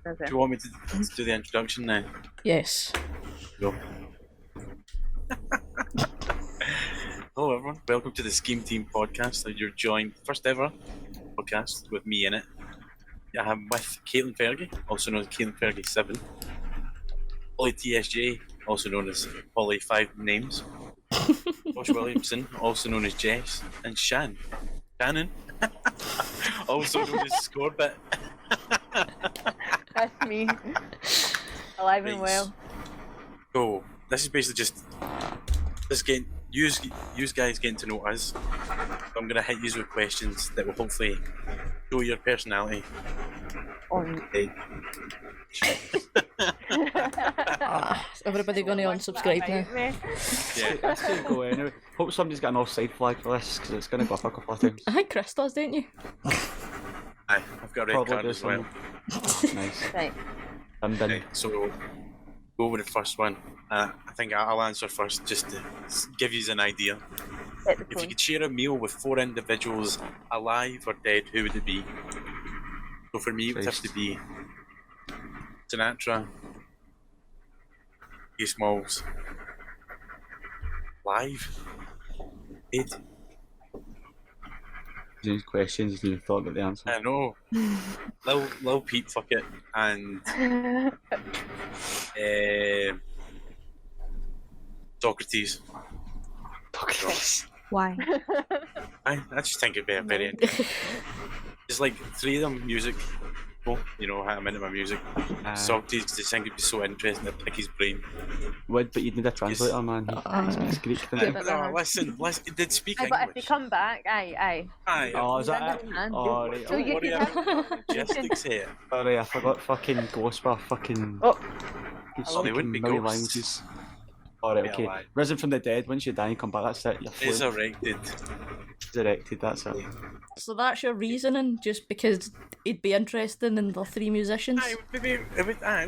Is Do it? you want me to do the introduction now? Yes. Go. Hello everyone, welcome to the Scheme Team podcast. You're joined, first ever podcast with me in it. I'm with Caitlin Fergie, also known as Caitlin Fergie 7. Polly TSJ, also known as Polly 5 Names. Josh Williamson, also known as Jess. And Shannon, also known as Scorebit. That's me. Alive and well. So, this is basically just getting you guys getting to know us. So I'm gonna hit you with questions that will hopefully show your personality. Hey. Everybody going to unsubscribe now. Yeah. That's going to go anyway. Hope somebody's got an offside flag for this, because it's going to go up a couple of times. I think Chris does, don't you? Aye, I've got a red Probably card as well. Nice. Right. I'm done. Okay, so go with the first one. I think I'll answer first just to give you an idea. Set the If you tone. could share a meal with 4 individuals, alive or dead, who would it be? So for me, it would have to be Sinatra, Hugh Smalls, live, dead. These questions, you thought about the answer. I know. Lil Peep, fuck it, and Socrates. Why? I just think it'd be a very It's like 3 of them music. You know how I'm into my music. Socrates, because I think it'd be so interesting to pick his brain. Would, but you'd need a translator, man. He speaks Greek, doesn't he? No, listen, it did speak Aye, but if they English. come back, aye. Aye, Oh, is that it? Understand. Oh, right. So you worry can about the logistics here. Sorry, I forgot fucking Ghost bar fucking... Oh. Oh, they wouldn't be million ghosts. languages. Alright, Be okay. alive. Risen from the dead, once you die and come back, that's it. You're floating. Resurrected. Resurrected, that's it. So that's your reasoning, just because it'd be interesting in the 3 musicians? Aye, maybe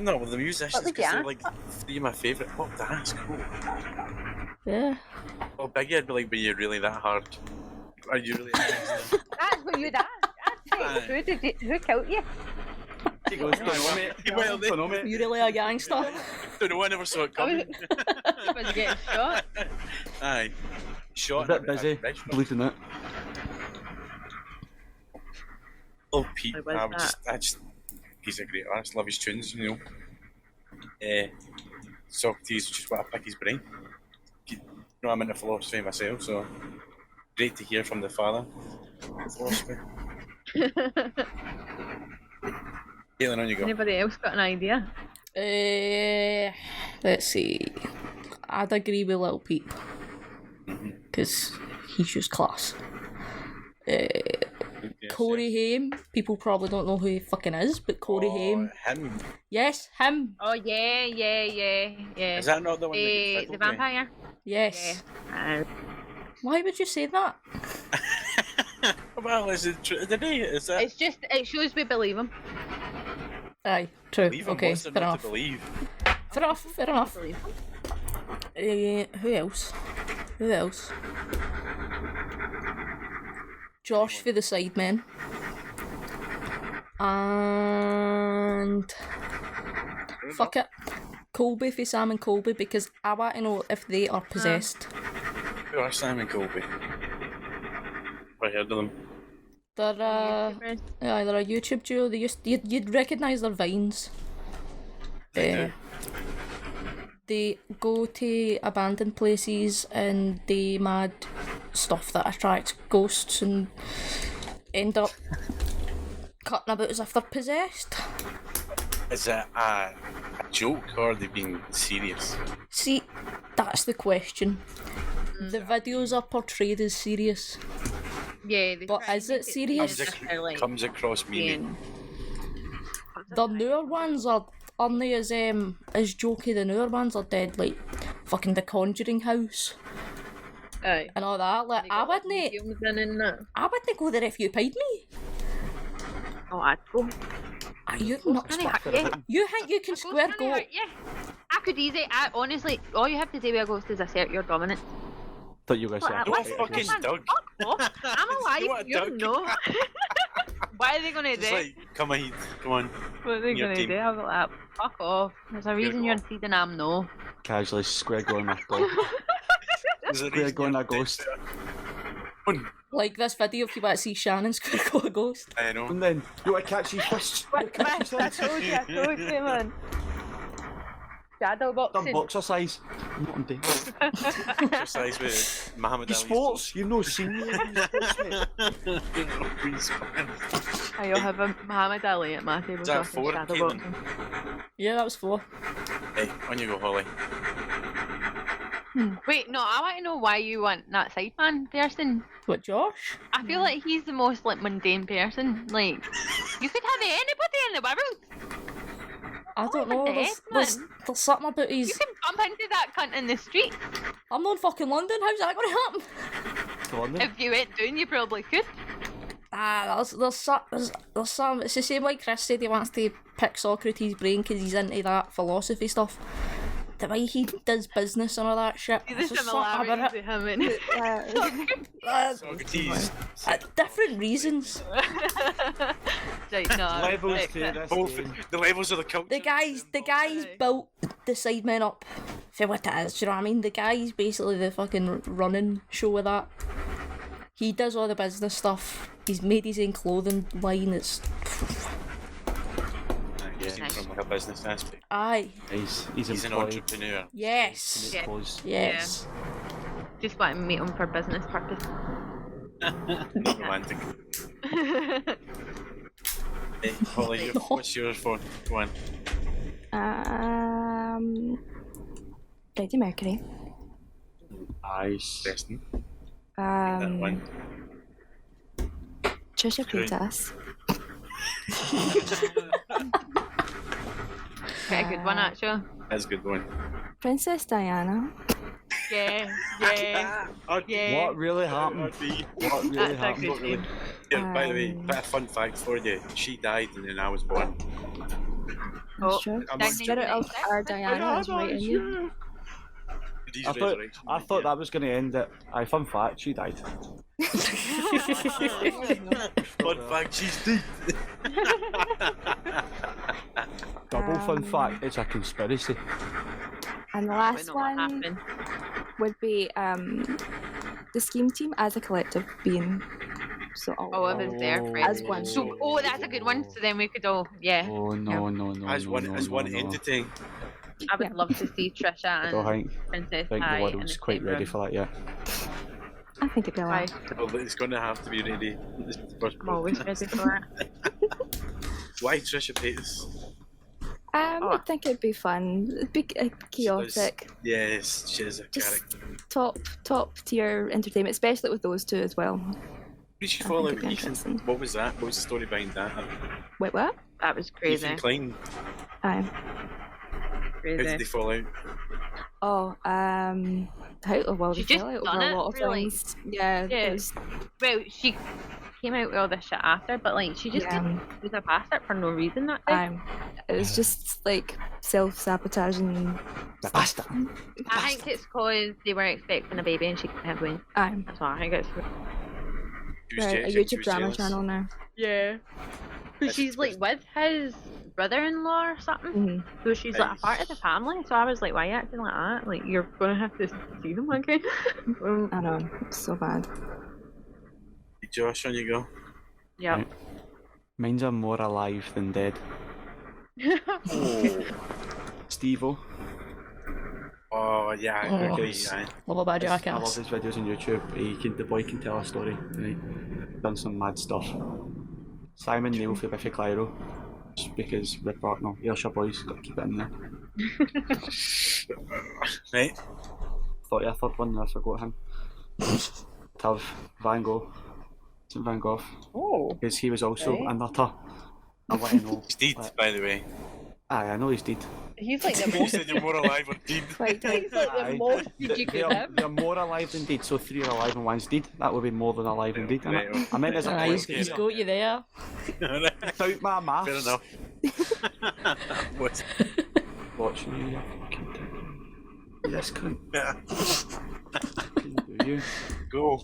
no, with the musicians, What would because you they're like 3 of my favourite. What would I ask? Cool. Yeah. Well, Biggie, I'd be like, were you really that hard? Are you really interested? That's what you'd ask. Aye. Who killed you? He goes, don't know, mate. Well, Don't know, mate. You really a gangster? Don't know, I never saw it coming. Was you getting shot? Aye. Shot A bit in a busy, restaurant. bleeding it. Oh, Pete, Who was he's a great artist, love his tunes, you know. Socrates, just want to pick his brain. You know, I'm into philosophy myself, so great to hear from the father of philosophy. Caitlin, on you go. Anybody else got an idea? Let's see. I'd agree with Lil Peep. Because he's just class. Yes, Corey Haim. People probably don't know who he fucking is, but Corey Haim. Him. Yes, him. Oh yeah. Is that not the one that The tickled me? vampire? Yes. Yeah. Why would you say that? Well, is it true? Did he? Is that? It's just, it shows we believe him. Aye, true. Believe him, Okay, what's there fair not enough. to believe? Fair enough. Believe him. Who else? Josh for the Sidemen. And fuck it. Colby for Sam and Colby, because I want to know if they are possessed. Who are Simon Colby? I heard of them. They're they're a YouTube duo. They you'd recognise their vines. They go to abandoned places and they mad stuff that attracts ghosts and end up cutting about as if they're possessed. Is it a joke or are they being serious? See, that's the question. The videos are portrayed as serious. Yeah, they But try is and it make serious? necessarily like Comes across me. being- The newer ones aren't they as jokey. The newer ones are dead, like fucking The Conjuring House Aye. and all that. Like They I got wouldn't films in and that. go there if you paid me. Oh, I'd go. You're nuts. Can I fuck. hurt you? You think you can square Can I go? hurt you? I could easily. Honestly, all you have to do with a ghost is assert your dominance. Thought you were going to say What? I What? could fucking fight again. Doug. Fuck off. I'm You alive. want a You're dog? not. What are they gonna Just do? like, come on, come on. What are they your gonna team. do? I'll be like, fuck off. There's a reason you're feeding them no. Casually square going a dog. There's a Square reason going you're a ghost. Like this video if you want to see Shannon square go a ghost. I know. And then, you want to catch these fists? You want to catch these I hands? told you, man. Shadow Done boxing. boxer size. Not on day. Exercise with Muhammad You Ali. sports, you've no seen me. You sports, mate. I'll have a Muhammad Ali at my table Is that talking four, shadow Caitlin? boxing. Yeah, that was 4. Hey, on you go, Holly. Wait, no, I want to know why you want that sideman person. What, Josh? I feel like he's the most like mundane person. Like, you could have anybody in the world. I don't know. the There's, heck, there's, man? there's something about You his. can bump into that cunt in the street. I'm not in fucking London. How's that going to happen? Go on then. If you went down, you probably could. There's some. It's the same like Chris said. He wants to pick Socrates' brain because he's into that philosophy stuff. The way he does business and all that shit. See there's the just something similarities about to him and Socrates. different reasons. Right, no, Levels respect to it. this Both game. the levels of the culture. The guy's built the Sidemen up for what it is. Do you know what I mean? The guy's basically the fucking running show with that. He does all the business stuff. He's made his own clothing line. It's Yeah, he's from like a business aspect. aye, He's He's an employed. entrepreneur. yes, Yeah. Clothes. yes. Just want to meet him for business purpose. Not romantic. Hey, Holly, No. what's yours for? Go on. Freddie Mercury. Nice. Preston. That one. Trisha Great. Paytas. Quite a good one, actually. That's a good one. Princess Diana. Yeah, yeah, yeah. What really happened? What really That's a happened? good one. Yeah, by the way, bit of fun fact for you. She died and then I was born. Oh, That's true. I'm The not spirit of our Diana is right in you. These I thought that was going to end it. Aye, fun fact, she died. Fun fact, she's dead. Double fun fact, it's a conspiracy. And the I last know what one happened. would be the scheme team as a collective being. So all Oh, I was there, Oh. Fred. As one. So, oh, that's a good one. So then we could all, yeah. Oh no, no, no, As no, one, no, as no, one no. entity. I would Yeah. love to see Trisha I don't and think Princess the Di in world's the quite same ready room. for that yet. I think it'd be Why? alright. Well, it's going to have to be ready. This is the first I'm always ready for it. Why Trisha Paytas? I think it'd be fun. It'd be chaotic. Yes, she is a Just character. top tier entertainment, especially with those two as well. Who did she I fall think out it'd be with Ethan? interesting. What was that? What was the story behind that? Wait, what? That was crazy. Ethan Klein. Aye. How Crazy. did they fall out? Oh, well, She they just fell out done over it, a lot of really. things. Yeah, Yeah. it was, Well, she came out with all this shit after, but like she just Yeah. didn't use her bastard for no reason that day. it was just like self-sabotaging. The bastard. I think it's because they were expecting a baby and she couldn't have one. Aye. That's why I think it's. She was Right, a she YouTube was drama jealous. channel now. Yeah. But That's she's like with his brother-in-law or something. Mhm. So she's like a part of the family. So I was like, why are you acting like that? Like you're gonna have to see them again. I know, it's so bad. Hey, Josh, on you go. Yeah. Right. Mine's are more alive than dead. Oh, Steve-O. oh yeah, Oh. okay, yeah. Love a bad I love jackass. his videos on YouTube. The boy can tell a story. Right? Done some mad stuff. Simon Neil for Biffy Clyro. Just because Rip Bartnell, Ayrshire boys, got to keep it in there. Right. Thought of a third one and I forgot him. Tav Van Gogh. St Van Gogh. Oh. Because he was also a nutter. I want to know. He's dead, like- by the way. Aye, I know he's dead. He's like the You most. said you're more alive or dead. Like, He's like the Aye. most you could They're, have. they're more alive than dead, so 3 are alive and 1's dead. That would be more than alive and dead, Right, innit? I meant as a Aye, point. he's got you there. Without my maths. Fair enough. What's Watching you, you fucking dick. This cunt. yeah. Fucking do you. Go.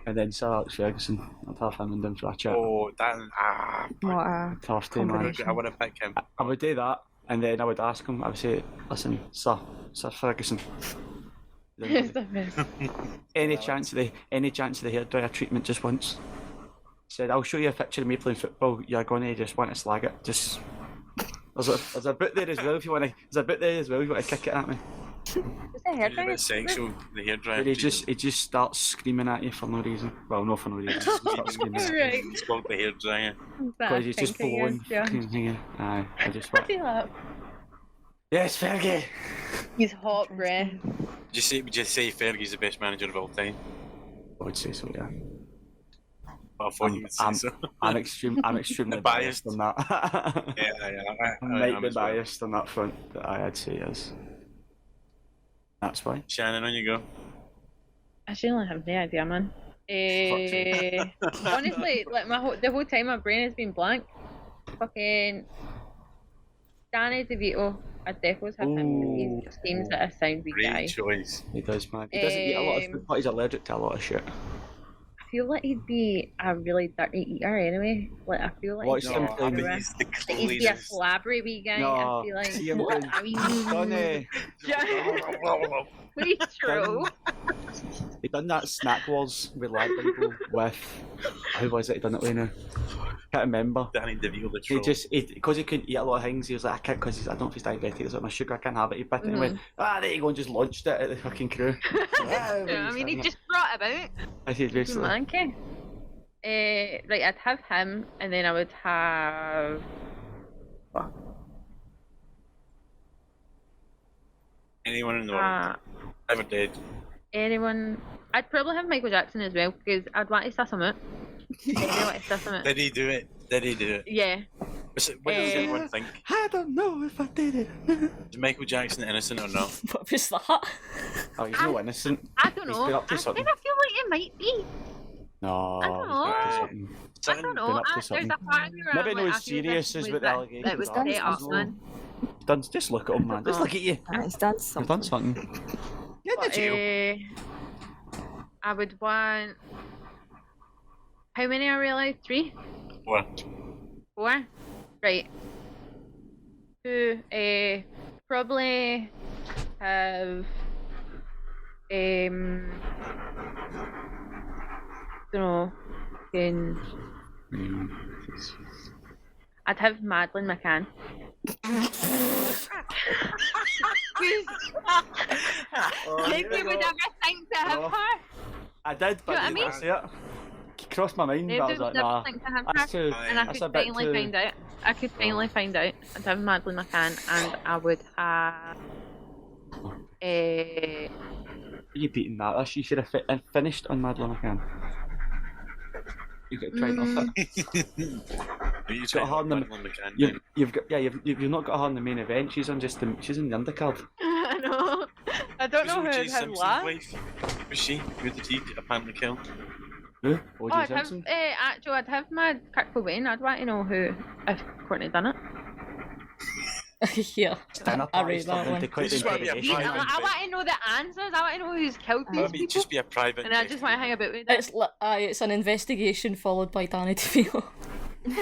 And And then Sir Alex Ferguson, I'd have him and them for a chat. Oh, that. What a Tough day, man. combination. I want to pick him. I would do that, and then I would ask him, I would say, listen, Sir Ferguson, any chance of the hairdryer treatment just once? Said, I'll show you a picture of me playing football, you're going to just want to slag it. Just there's a bit there as well if you want to. There's a bit there as well if you want to kick it at me. Is it It's a hairdryer? bit sexual, the hairdryer. But he just starts screaming at you for no reason. Well, not for no reason. He starts screaming at you. Right. It's called the hairdryer. Because he's just blowing. Aye, I just went, yes, Fergie. He's hot breath. Would you say Fergie's the best manager of all time? I would say so, yeah. I thought you would say so. I'm extremely Biased. biased on that. Yeah. I might be as well. biased on that front, but I'd say yes. That's why. Shannon, on you go. I actually have no idea, man. Honestly, like the whole time my brain has been blank. Fucking Danny DeVito. I'd definitely have him. He seems like a sound wee guy. Great choice. He does, man. He doesn't eat a lot of food, but he's allergic to a lot of shit. I feel like he'd be a really dirty eater anyway. Like I feel like Watch he'd him be, play everywhere. He's the Like, he'd be a cleanest. slabbery wee guy. No, I feel like see him what? doing- I mean, Donny, pretty true. he done that snack wars with Lad Bible with who was it? He done it with now. Can't remember. Danny DeVito, the He troll. just because he couldn't eat a lot of things. He was like, I can't because I don't know if he's diabetic. He's like, my sugar, I can't have it. He bit it and went, there you go, and just launched it at the fucking crew. I mean, he just brought it about. I said basically. Manky. Right, I'd have him, and then I would have. Anyone in the world. Ever dead. Anyone. I'd probably have Michael Jackson as well, because I'd want to suss him out. I'd really want to suss him out. Did he do it? Yeah. What does everyone think? I don't know if I did it. Is Michael Jackson innocent or not? What was that? Oh, he's no innocent. I don't He's know. been I up to kind of something. feel like it might be. No, I don't he's been up to know. something. I don't know. Been up to There's something. a part of me where Maybe I'm not like, as I feel serious this as was what the it. allegations It was are. set up, man. Just look at him, man. Just look at you. He's done You've something. done something. Get the jail. I would want. How many are we allowed? 3? What? 4? Right. Who probably have don't know. I'd have Madeline McCann. Like you would ever think to have Oh. her. I did, but Do you know what I I didn't mean? say it. It crossed my mind, but I Nobody was would like, ever nah. think to have That's her. too. And I That's could a bit finally too. find out. I could finally find out. I'd have Madeline McCann, and I would have. You beating that? You should have finished on Madeline McCann. You could have tried off it. You got a hard on McCann. You've not got her in the main event. She's on she's in the undercard. I know. I don't know who I'd have last. Wife? Was she? Who did he apparently kill? Who? Oh, O.J. I'd have Simpson. actually, I'd have my Kurt Cobain. I'd want to know who if Courtney done it. Yeah, Dinner I parties rate that turned one. into quite This is why we have interrogation. private- I want to know the answers. I want to know who's killed these Maybe people. just be a private. And I just want to hang about with them. It's an investigation followed by Danny DeVito. No,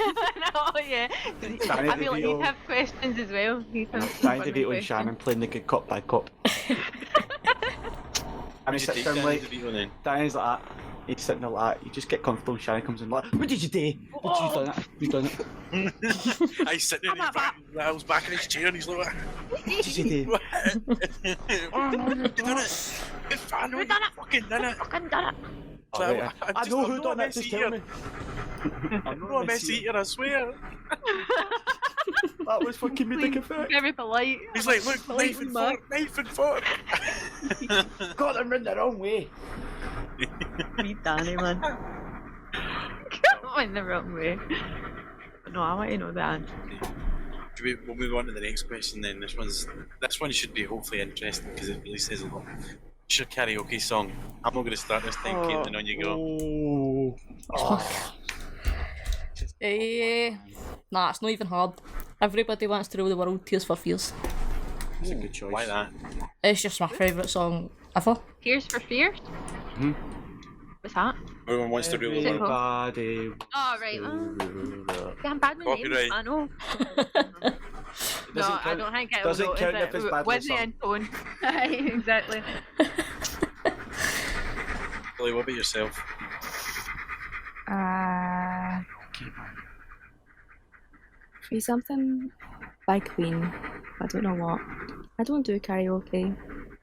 yeah. Danny I feel like DeVito. he'd have questions as well. He'd have Danny funny DeVito and questions. Shannon playing the good cop bad cop. And he Just sits take down Danny like, DeVito then. Danny's like that. He's sitting there like that. You just get comfortable. Shannon comes in like, what did you do? What you done it? You done it? I sit there and I was back in his chair and he's like, What did you do? what? Oh, no, you done it. If I know you fucking done it. Fucking done it. So Oh, wait, I know who I'm done not a it. Just messy tell eater. me. I'm not a messy eater, I swear. That was fucking comedic effect. Very polite. He's like, look, knife and fork, knife and fork. Got them in the wrong way. Me, Danny, man. Went the wrong way. But no, I want to know the answer. We'll move on to the next question then. This one should be hopefully interesting because it really says a lot. What's your karaoke song? I'm not going to start this time, Caitlin, on you go. Oh. Nah, it's not even hard. Everybody wants to rule the world. Tears for Fears. That's a good choice. Why that? It's just my favourite song ever. Tears for Fears? What's that? Everyone wants to rule the world. Everybody. Oh, right. Yeah, I'm bad with names. Copyright. I know. No, Doesn't I count- don't think it doesn't will count notice if it's it. badly With the sung. tone. Exactly. Billy, what about yourself? Be something by Queen. I don't know what. I don't do karaoke.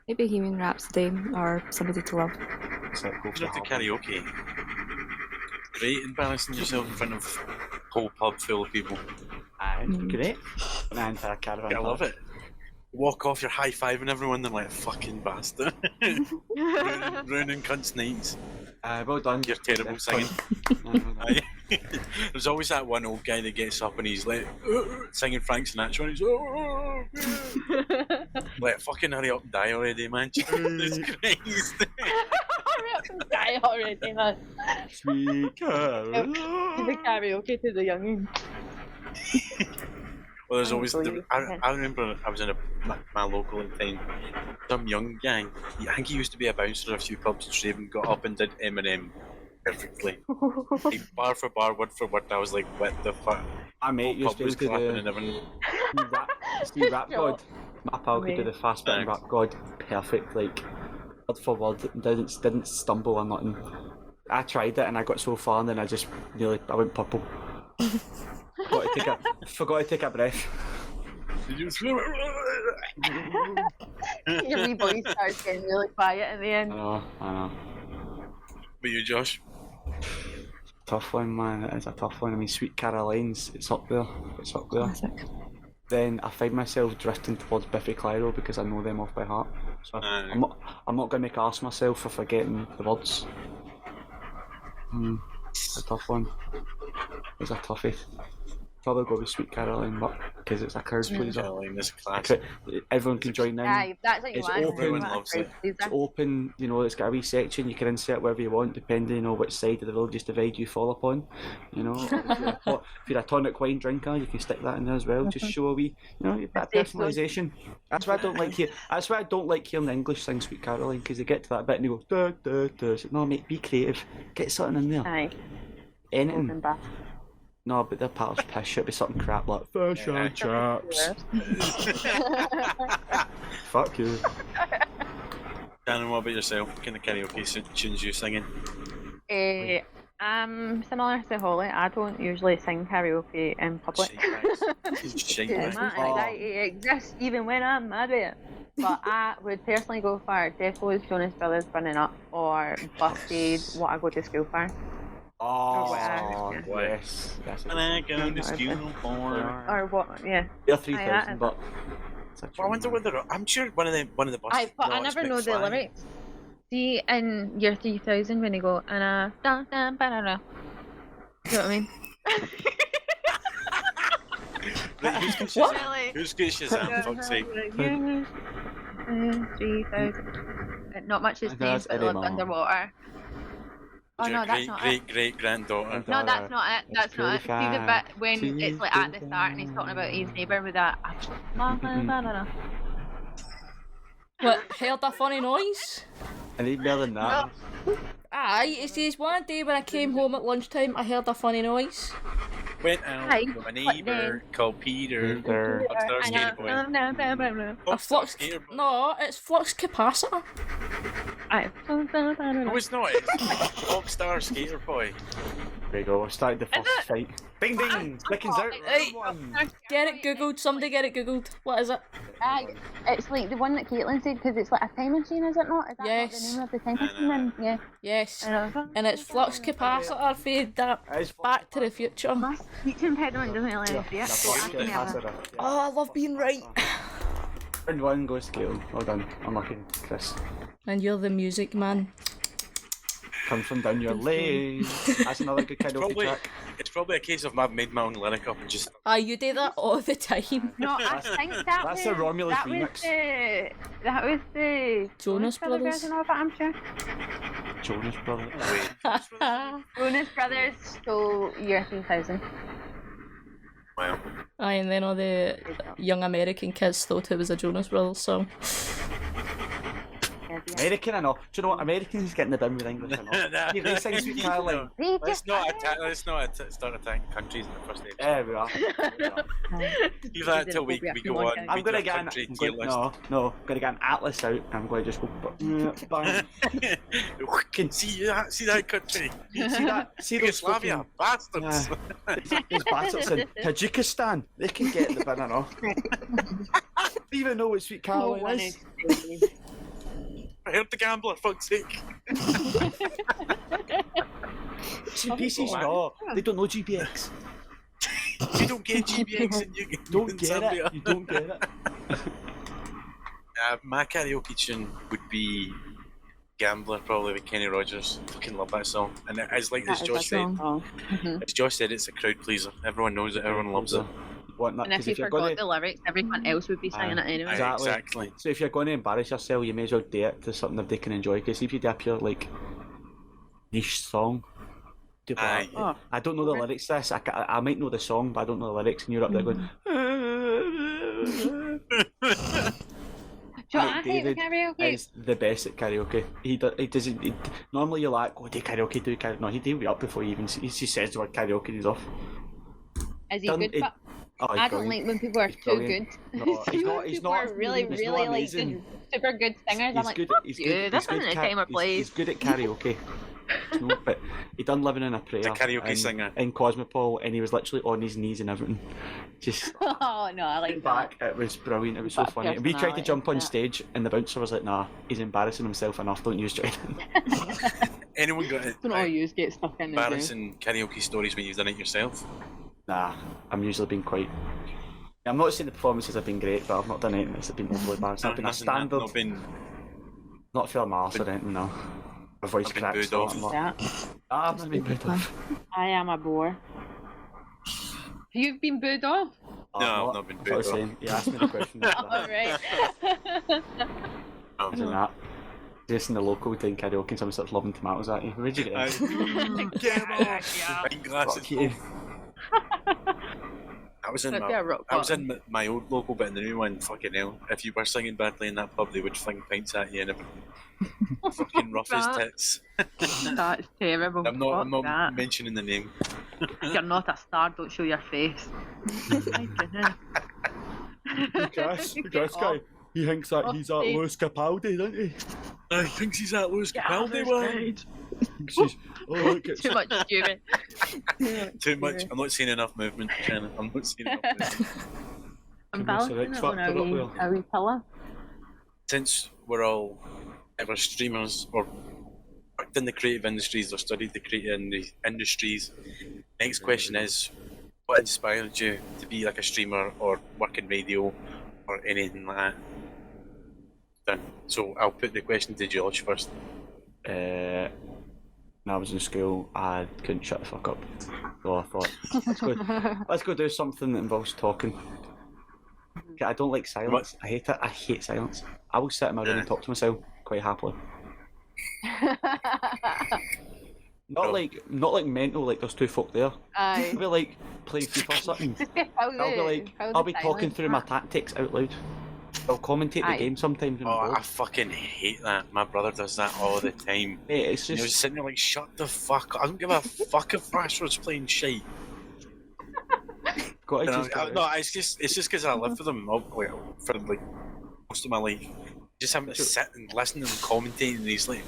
Maybe Bohemian Rhapsody or Somebody to Love. So go You for don't do the karaoke. Great, embarrassing yourself in front of a whole pub full of people. Aye, great. Man, for a caravan. I love it. Walk off, you're high-fiving everyone, they're like a fucking bastard. ruining cunts' nights. Well done. You're terrible singing. Aye. There's always that one old guy that gets up and he's like singing Frank Sinatra and he's like fucking hurry up and die already, man. Jesus Christ. Hurry up and die already, man. Sweet Carol. Give the karaoke to the youngin. Well, there's always. I remember I was in my local in time. Some young guy. I think he used to be a bouncer at a few pubs in Straven. Got up and did Eminem perfectly, like, bar for bar, word for word. I was like, what the fuck? My mate used to was do clapping the and everything. Rap God. My pal could do the fast bit Rap God perfect, like word for word. Didn't stumble or nothing. I tried it and I got so far and then I went purple. Forgot to take a breath. Your wee voice starts getting really quiet in the end. I know. But you, Josh? Tough one, man. It is a tough one. I mean, Sweet Caroline's, it's up there. Classic. Then I find myself drifting towards Biffy Clyro because I know them off by heart. So I'm not going to make arse myself for forgetting the words. It's a tough one. It's a toughie. Probably go with Sweet Caroline, but because it's a crowd pleaser. Caroline is classic. Everyone can join in. Yeah, that's what you It's want. open. Everyone loves it. It's open, it's got a wee section, you can insert wherever you want depending on which side of the religious divide you fall upon. If you're a tonic wine drinker, you can stick that in there as well. Just show a wee, a bit of personalisation. That's why I don't like hearing the English sing Sweet Caroline, because they get to that bit and they go duh, duh, duh. So, no mate, be creative. Get something in there. Aye. Anything. No, but their part's pish. It'd be something crap like fish and chips. Fuck you. Shannon, what about yourself? What kind of karaoke tunes you singing? Similar to Holly, I don't usually sing karaoke in public. My anxiety exists even when I'm mad with it. But I would personally go for Defto's Jonas Brothers Burning Up or Busted, What I Go to School For. Oh, yes. And I go to school for. Or what, yeah. They're 3,000, but. I wonder whether I'm sure one of the buses. But I never know the lyrics. See, in year 3000 when they go, and you know what I mean? Who's good Shazam, fuck's sake? 3000. Not much is named, but lived underwater. Oh no, that's not it. Great granddaughter. No, that's not it. That's not it. See the bit when it's like at the start and he's talking about his neighbour with that. What, heard a funny noise? I need more than that. Aye, it says one day when I came home at lunchtime, I heard a funny noise. Went out with a neighbour called Peter. Upstairs skater boy. A flux... No, it's flux capacitor. No, it's not. It's Rockstar Skater Boy. There you go, we've started the first fight. Ding ding! Clicking's out. Hey, get it googled, somebody get it googled. What is it? It's like the one that Caitlin said, because it's like a time machine, is it not? Is that Yes. not the name of the time machine then? Yeah. Yes. I know. And it's flux capacitor for that Back to the Future. My speech impediment doesn't really let me see it. Oh, I love being right. And one goes to Caitlin. Well done. Unlucky, Chris. And you're the music man. Come from down your lane. That's another good karaoke track. It's probably a case of I've made my own lyric up and just. Aye, you do that all the time. No, I think That's the Romulus remix. That was the Jonas Brothers. version of it, I'm sure. Jonas Brothers. Jonas Brothers stole year 3000. Wow. Aye, and then all the young American kids thought it was a Jonas Brothers song. Yeah, idea. American, I know. Do you know what? Americans getting the bin with English, I know. You guys sing Sweet Caroline. Let's not start attacking countries in the first episode. There we are. Leave that till we go on. I'm gonna get country I'm tier going, list. no, I'm gonna get an atlas out. I'm going to just go. Bang. see that country. See those Yugoslavia, bastards. Those bastards in Tajikistan. They can get the bin, I know. They even know what Sweet Caroline is. I heard the gambler, fuck's sake. See, PCs, no, they don't know GBX. You don't get GBX in you Don't get it. You don't get it. My karaoke tune would be Gambler, probably with Kenny Rogers. Fucking love that song. And as Josh said, as Josh said, it's a crowd pleaser. Everyone knows it. Everyone loves it. And if you forgot the lyrics, everyone else would be singing it anyway. Exactly. So if you're going to embarrass yourself, you may as well do it to something that they can enjoy. Because if you do a pure niche song, I don't know the lyrics to this. I might know the song, but I don't know the lyrics. And you're up there going. I hate the karaoke. Is the best at karaoke. He doesn't. Normally you're like, do karaoke. No, he'd be up before he says the word karaoke and he's off. Is he good? I don't like when people are too good. No, he's not. Are really good, super good singers. I'm like, fuck you. This isn't a time or place. He's good at karaoke. No, but he done Living in a Prayer. The karaoke singer in Cosmopol, and he was literally on his knees and everything. Just oh no, I like back. It was brilliant. It was so funny. And we tried to jump on stage, and the bouncer was like, "Nah, he's embarrassing himself enough. Don't use join." Anyone got it? Don't all use get stuck in embarrassing karaoke stories when you've done it yourself? Nah, I'm usually been quite. I'm not saying the performances have been great, but I've not done anything that's been overly embarrassing. I've been a standard. Not feeling my arse or anything, no. My voice cracks. I've not been booed off. I am a bore. You've been booed off? No, I've not been booed off. You asked me the question. Alright. Imagine that. Just in the local doing karaoke and someone starts loving tomatoes at you. Where'd you get it? Get off! Wine glasses. I was in my old local, but in the new one, fucking hell. If you were singing badly in that pub, they would fling pints at you and everything. Fucking rough as tits. That's terrible. I'm not mentioning the name. If you're not a star, don't show your face. My goodness. This guy, he thinks that he's at Lewis Capaldi, doesn't he? He thinks he's at Lewis Capaldi, man. Too much Stewie. Too much. I'm not seeing enough movement, Shannon. I'm not seeing enough movement. I'm balancing it on a wee pillow. Since we're all either streamers or worked in the creative industries or studied the creative industries, next question is, what inspired you to be like a streamer or work in radio or anything like that? Done. So I'll put the question to Josh first. When I was in school, I couldn't shut the fuck up. So I thought, let's go do something that involves talking. I don't like silence. I hate it. I hate silence. I will sit in my room and talk to myself quite happily. Not like mental, like there's two folk there. I'll be like playing FIFA or something. I'll be talking through my tactics out loud. I'll commentate the game sometimes. I fucking hate that. My brother does that all the time. Mate, it's just... You're sitting there like, shut the fuck up. I don't give a fuck if Rashford's playing shite. No, it's just because I live with him for like most of my life. Just having to sit and listen to him commentating, and he's like,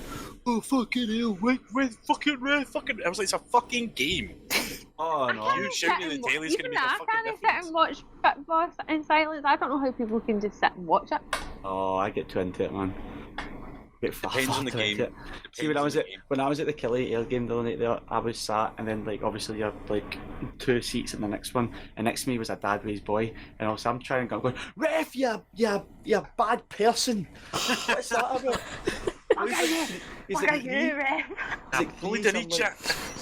"Oh fucking hell, wait, fucking." I was like, "It's a fucking game." Oh no! You shouting in the telly's gonna make a fucking difference. I can't sit and watch football in silence. I don't know how people can just sit and watch it. Oh, I get too into it, man. Depends on the game. See, when I was at the Killie Air game the other night there, I was sat, and then like obviously you're like 2 seats in the next one, and next to me was a dad with his boy, and also I'm trying to go, "Ref, you bad person." What's that about? He's like, ref?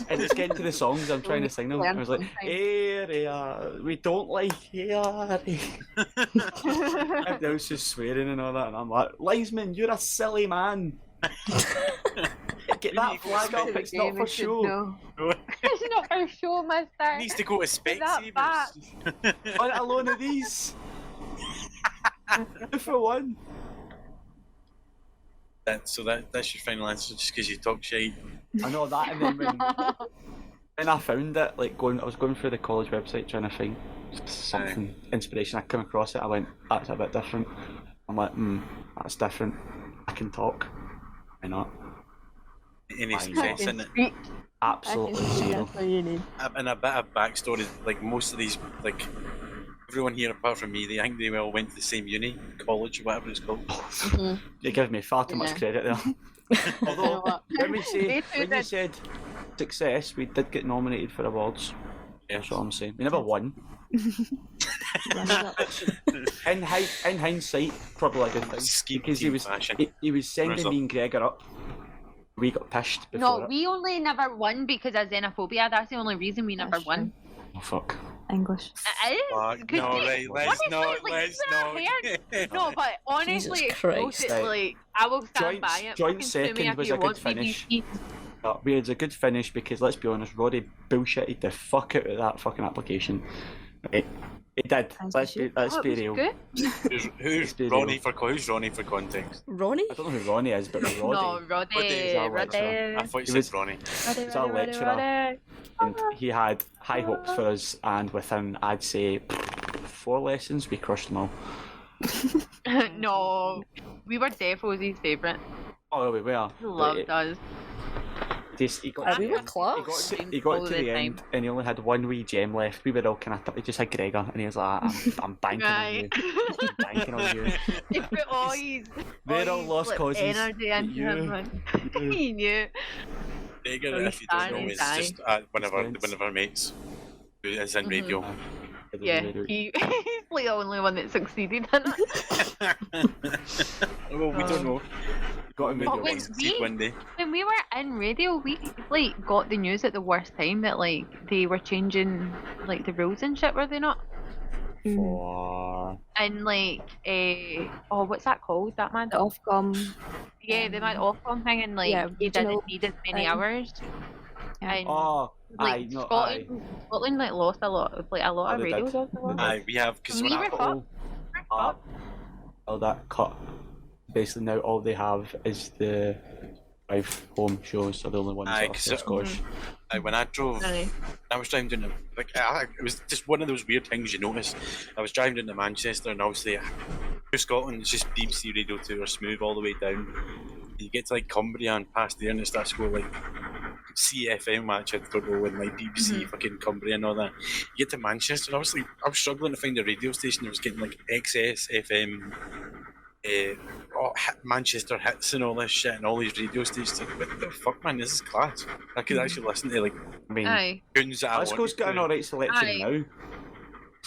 And it's getting to the songs I'm trying to sing them. I was like, area, we don't like area. Everyone was just swearing and all that, and I'm like, linesman, you're a silly man. Get that flag up, it's not for show. It's not for show, mister. He needs to go to Specsavers. Want a loan of these? 2 for 1. That's your final answer, just because you talk shit. I know that, and then when I found it, like I was going through the college website trying to find something inspiration. I came across it. I went, that's a bit different. I'm like, that's different. I can talk. Why not? Any success in it? Absolutely zero. That's what you need. And a bit of backstory, like most of these, like everyone here apart from me, they think they all went to the same uni, college, whatever it's called. You give me far too much credit there. Although, when you said success, we did get nominated for awards. Yeah. That's what I'm saying. We never won. In hindsight, probably a good thing. Scheme Because team fashion. he was sending me and Gregor up. We got pissed before No, it. we only never won because of xenophobia. That's the only reason we never That's won. Oh fuck. English. It is. Fuck, 'cause no, we- right, let's honestly, not, like, let's not. No, but honestly, Jesus Christ. it's like, I will stand Joint- by it. joint Fucking sue me second if was you a good want finish. BBC. We had a good finish because, let's be honest, Roddy bullshitted the fuck out of that fucking application. It did. As Let's you be, let's Oh, it be was real. good. Who's Ronnie for context? Ronnie? I don't know who Ronnie is, but Roddy. No, Roddy. Roddy is our lecturer. I thought you He said was- Ronnie. He's our lecturer. And he had high hopes for us, and within, I'd say, 4 lessons, we crushed them all. No, we were Defo's favourite. Oh, we were. He loved us. He got We to were the end- class. He got All to the the end, and he only had one wee gem left. We were all kind of. He just had Gregor, and he was like, "I'm banking on you. Right. I'm banking on you." He put all his They're all lost causes. energy into You- him, man. He knew. Bigger, Oh, if you don't know, he's it's just one of Friends. our mates who is in radio. Yeah, he's like the only one that succeeded in it. Well, we don't know. Got him But radio when once. One day. When we were in radio, we like got the news at the worst time that like they were changing like the rules and shit, were they not? For And like, what's that called? That man? The Ofcom. Yeah, the mad Ofcom thing, and like Yeah, you didn't regional need as many thing. hours. Yeah. And oh, like aye, no, aye. Scotland like lost a lot of Oh, of they radio did. jobs. Aye, we have because We when were I fucked. All that cut. Basically, now all they have is the 5 home shows. Are the only ones Aye, that are 'cause still Scottish. when I drove, Aye. I was driving down to, like it was just one of those weird things you notice. I was driving down to Manchester, and obviously through Scotland it's just BBC Radio 2 or Smooth all the way down. You get to like Cumbria and past there, and it starts to go like CFM, which I don't know, and like BBC fucking Cumbria and all that. You get to Manchester, and I was struggling to find a radio station that was getting like XS FM. Manchester hits and all this shit, and all these radio stations. Like, what the fuck, man? This is class. I could actually listen to like I mean, Aye. tunes that I Glasgow's wanted got an to. alright selection Aye. now.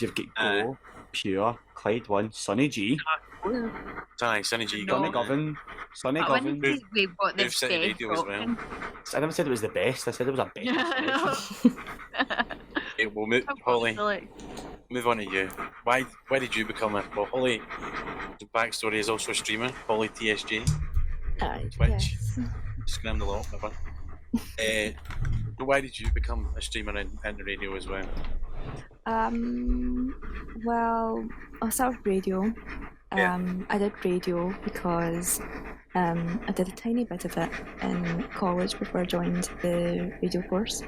You've got Aye. Go, Pure, Clyde One, Sonny G, Aye, Sonny G. No. Sonny Govan, Sonny I Govan. wouldn't say we've got the Move City best Radio as well. option. I never said it was the best. I said it was a better selection. Okay, we'll move, Holly. Move on to you. Why did you become a Holly? The backstory is also a streamer. Holly TSG, Twitch. Yes. Scram the lot, never. Why did you become a streamer in the radio as well? Well, I'll start with radio. Yeah. I did radio because I did a tiny bit of it in college before I joined the radio course.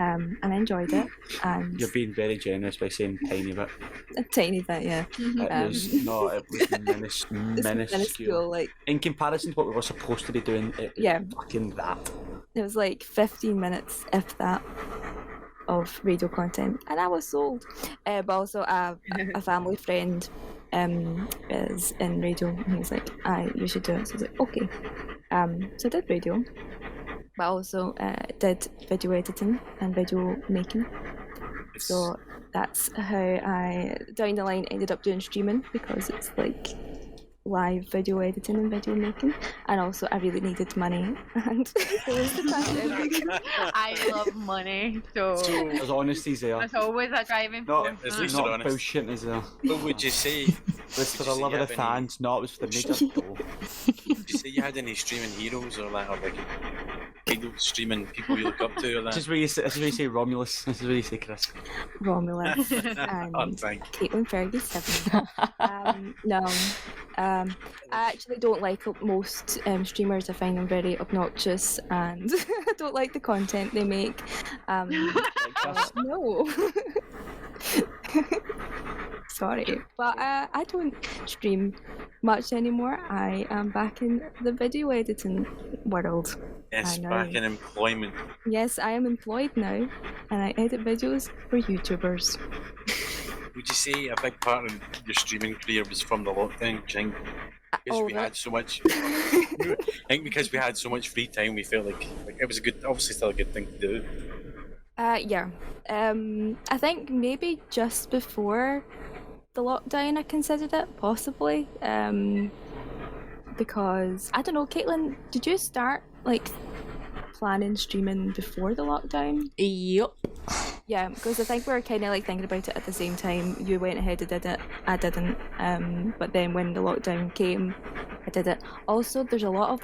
And I enjoyed it. And You're being very generous by saying tiny bit. a tiny bit, yeah. It was not. It was It's minuscule. minuscule, like, In comparison to what we were supposed to be doing, it was yeah. fucking that. It was like 15 minutes, if that, of radio content, and I was sold. But also, a family friend is in radio, and he was like, you should do it. So I was like, okay. So I did radio, but also did video editing and video making. So that's how I, down the line, ended up doing streaming, because it's like live video editing and video making, and also I really needed money, and it was the pandemic. I love money, so There's honesties there. that's always a driving Not, force. It's man. least- not honest. bullshit as well. What would you say? It was for Would the you love say of the you have any- fans, no, it was for the major goal. Did you say you had any streaming heroes or like, people streaming people you look up to or This that? is where you say Romulus. This is where you say Chris. Romulus Oh, and thank Caitlin Fergie 7. No, I actually don't like most streamers. I find them very obnoxious, and I don't like the content they make. No. Sorry, but I don't stream much anymore. I am back in the video editing world. Yes, I know. back in employment. Yes, I am employed now, and I edit videos for YouTubers. Would you say a big part of your streaming career was from the lockdown? Do you think? Because we had so much. I think because we had so much free time, we felt like it was a good, obviously still a good thing to do. Yeah. I think maybe just before the lockdown I considered it, possibly. Because, I don't know, Caitlin, did you start, planning streaming before the lockdown? Yep. Yeah, because I think we were kind of, thinking about it at the same time. You went ahead and did it, I didn't. But then when the lockdown came, I did it. Also, there's a lot of,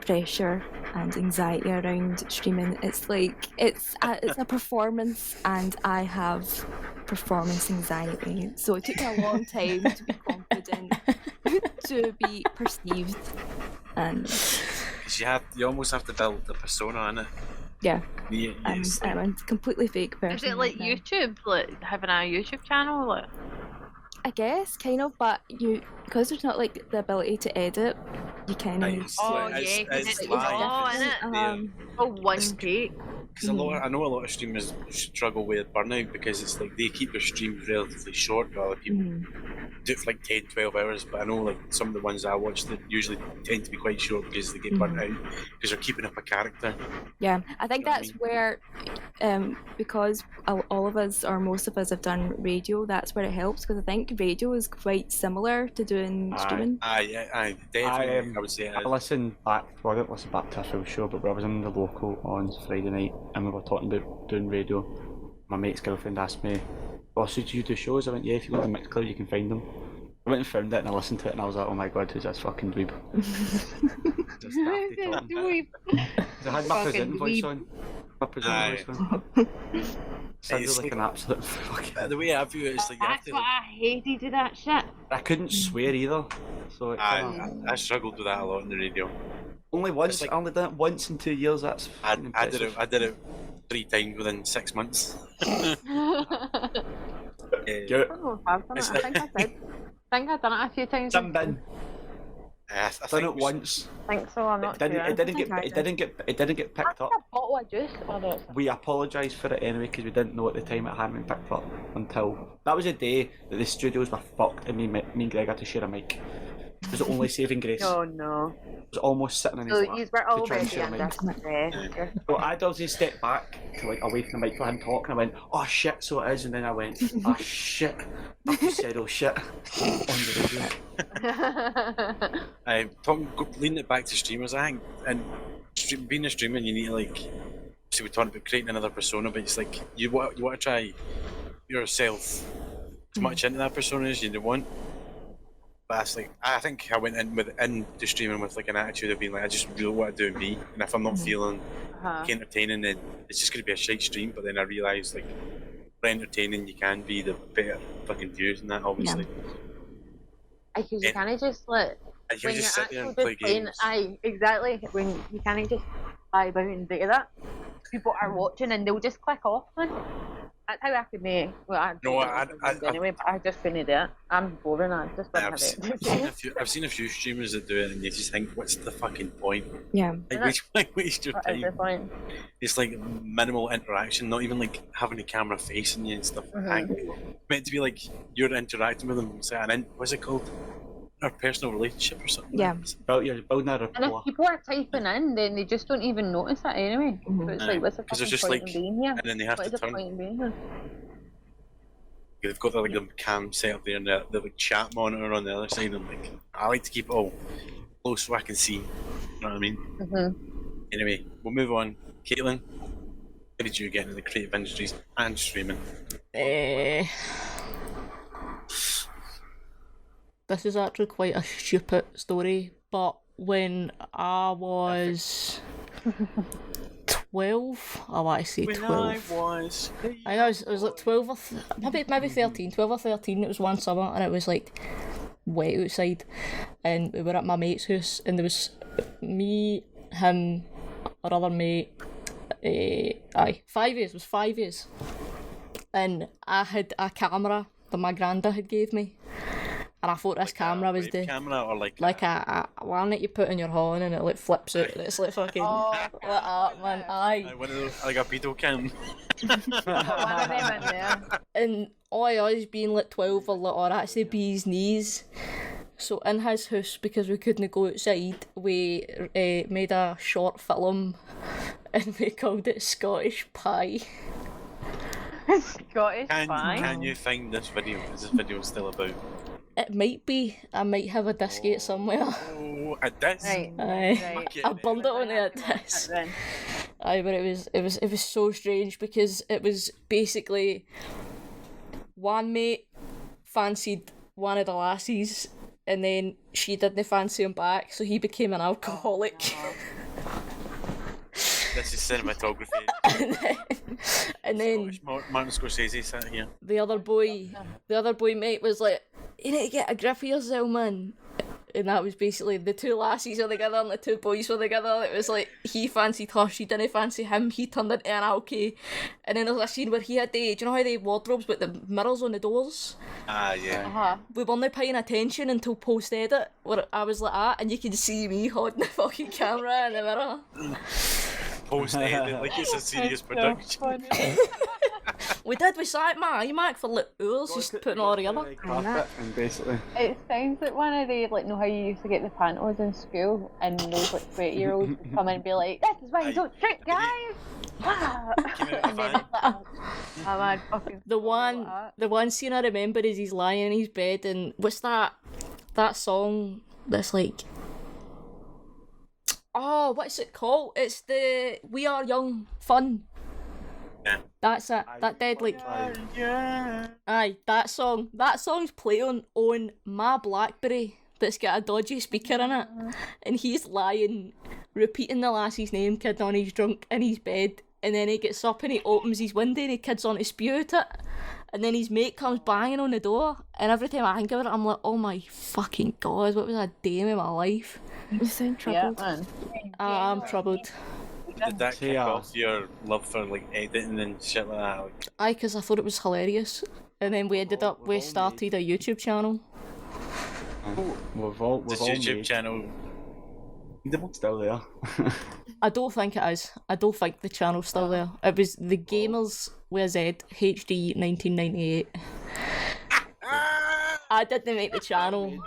pressure and anxiety around streaming. It's it's a performance, and I have performance anxiety, so it took me a long time to be confident, to be perceived, and because you almost have to build the persona in it. yeah, I'm a completely fake person. Is it like right now. YouTube, having a YouTube channel? I guess, kind of, but because there's not the ability to edit, you kind of. It's live, isn't it? One take. Because I know a lot of streamers struggle with burnout because it's they keep their streams relatively short, while other people do it for 10, 12 hours. But I know some of the ones I watch that usually tend to be quite short because they get burnt out because they're keeping up a character. Yeah, I think that's where, because all of us or most of us have done radio, that's where it helps, because I think radio is quite similar to doing streaming. Aye, definitely. I would say. I listened back. Well, I didn't listen back to a full show, but I was in the local on Friday night, and we were talking about doing radio. My mate's girlfriend asked me, "Oh, so do you do shows?" I went, "Yeah, if you go to Mixcloud, you can find them." I went and found it, and I listened to it, and I was like, "Oh my god, who's this fucking dweeb?" Just daft talking. I had my present voice on. My present voice on. Sounded like an absolute fucking. The way I view it is That's what I hated with that shit. I couldn't swear either, so I struggled with that a lot in the radio. Only once. I only done it once in 2 years. That's I did it 3 times within 6 months. I don't know if I've done it. I think I did. I think I've done it a few times. I've done it once. I think so. I'm not sure. It didn't get picked up. A bottle of juice. We apologised for it anyway because we didn't know at the time it hadn't been picked up until that was the day that the studios were fucked and me and Greg had to share a mic. It was the only saving grace. Oh no. It was almost sitting in his lap to try and share a mic. So I'd obviously stepped back to away from the mic for him talking. I went, "Oh shit, so it is," and then I went, "Oh shit." I just said, "Oh shit," on the radio. Leading it back to streamers, I think, and being a streamer, you need to so we talked about creating another persona, but it's you want to try yourself as much into that persona as you want. But that's I think I went into streaming with an attitude of being I just really want to do me, and if I'm not feeling entertaining, then it's just going to be a shite stream. But then I realised for entertaining you can be, the better fucking views and that, obviously. Because you can't just when you just sit there and play games. Exactly. When you can't just fly about and do that, people are watching and they'll just click off. Man. That's how I could make. Well, anyway, but I just couldn't do it. I'm boring. I just I've seen a few streamers that do it, and you just think, what's the fucking point? Yeah. Waste your time. It's minimal interaction, not even having a camera facing you and stuff. Meant to be you're interacting with them. Say what's it called? A personal relationship or something. Yeah. You're building a rapport. And if people are typing in, then they just don't even notice it anyway. So it's what's the fucking point in being here? And then they have to turn. Point in being here? They've got the cam set up there and the chat monitor on the other side. And I like to keep it all close so I can see. You know what I mean? Anyway, we'll move on. Caitlin, how did you get into the creative industries and streaming? This is actually quite a stupid story, but when I was 12, I want to say 12. I know, it was 12 or maybe 13, 12 or 13, it was one summer, and it was wet outside, and we were at my mate's house, and there was me, him, our other mate, 5 years, it was 5 years, and I had a camera that my granda had gave me, and I thought this camera was the camera or like a one that you put in your horn and it like flips out, and it's like fucking lit up, man. Aye. one of those, like a pedo cam. One of them in there. And all us being like 12 were like, oh, that's the bee's knees. So in his house, because we couldn't go outside, we made a short film and we called it Scottish Pie. Scottish pie. Can you find this video? Is this video still about? It might be. I might have a disc somewhere. Oh, a disc? Aye. Right. I burned it onto a disc. Then. Aye, but it was so strange because it was basically one mate fancied one of the lassies, and then she didn't fancy him back, so he became an alcoholic. This is cinematography. and then Martin Scorsese sat here. the other boy mate was like, you need to get a grip of yourself, man. And that was basically the two lassies were together and the two boys were together. It was like he fancied her, she didn't fancy him, he turned into an alky. And then there's a scene where he had do you know how they have wardrobes with the mirrors on the doors? Ah, yeah. We weren't paying attention until post edit, where I was like that, and you can see me holding the fucking camera in the mirror. Post edit, like it's a serious production. We sat in my iMac for like hours just putting all together. And basically. It sounds like one of the, like, know how you used to get the pantos in school and those like 20-year-olds would come in and be like, this is why you don't drink, guys! And then it's like, oh man, fucking The one scene I remember is he's lying in his bed, and what's that song that's like, oh, what's it called? It's the We Are Young Fun. Yeah. That's it. That dead like. Aye, that song. That song's playing on my BlackBerry that's got a dodgy speaker in it, and he's lying, repeating the lassie's name, kid on his drunk in his bed, and then he gets up and he opens his window and the kid's on to spew at it, and then his mate comes banging on the door, and every time I think of it, I'm like, oh my fucking god, what was I doing with my life? You sound troubled. Yeah, man. I'm troubled. Did that kick off your love for like editing and shit like that? Like, Aye, because I thought it was hilarious, and then we started a YouTube channel. We've all this YouTube made. channel. Still there. I don't think it is. I don't think the channel's still there. It was The Gamers with a Z, HD 1998. I didn't make the channel.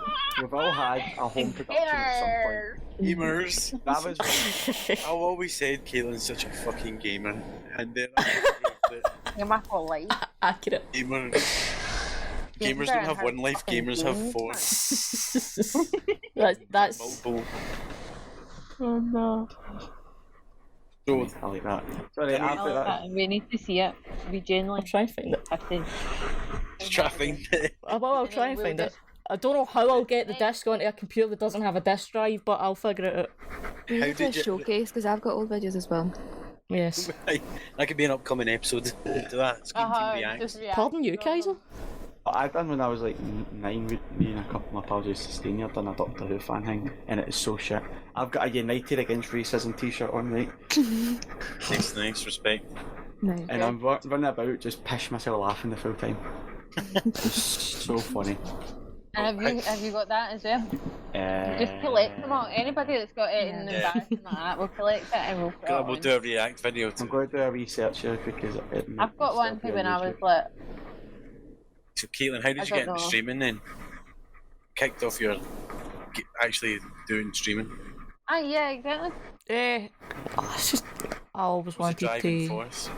We've all had a home production at some point. Gamers. That was I've always said Caitlin's such a fucking gamer, and then You're my whole life. Accurate. Gamers don't have one life. Gamers have four. That's Multiple. Oh no. So I like that. Sorry, after that. We need to see it. We genuinely I'll try and find it. have to. try to find it. I'll try and find it. I don't know how I'll get the disc onto a computer that doesn't have a disc drive, but I'll figure it out. We How need to did you- showcase because I've got old videos as well. Yes. That could be an upcoming episode to that. Scheme Team React. Just react. Pardon you, Kaiser? I done when I was like 9 with me and a couple of my pals used to stay near, done a Doctor Who fan thing, and it is so shit. I've got a United Against Racism t-shirt on, right? Nice, respect. No. And I'm running about just pish myself laughing the full time. It's so funny. And have you got that as well? Just collect them all. Anybody that's got it in embarrassing like that, we'll collect it and we'll put it We'll on. do a React video I'm too. going to do a research here because I've got one too when I was like, So Caitlin, how did I you get don't into know. streaming then? Kicked off your actually doing streaming? yeah, exactly. It's just, I always What's the wanted driving to. force?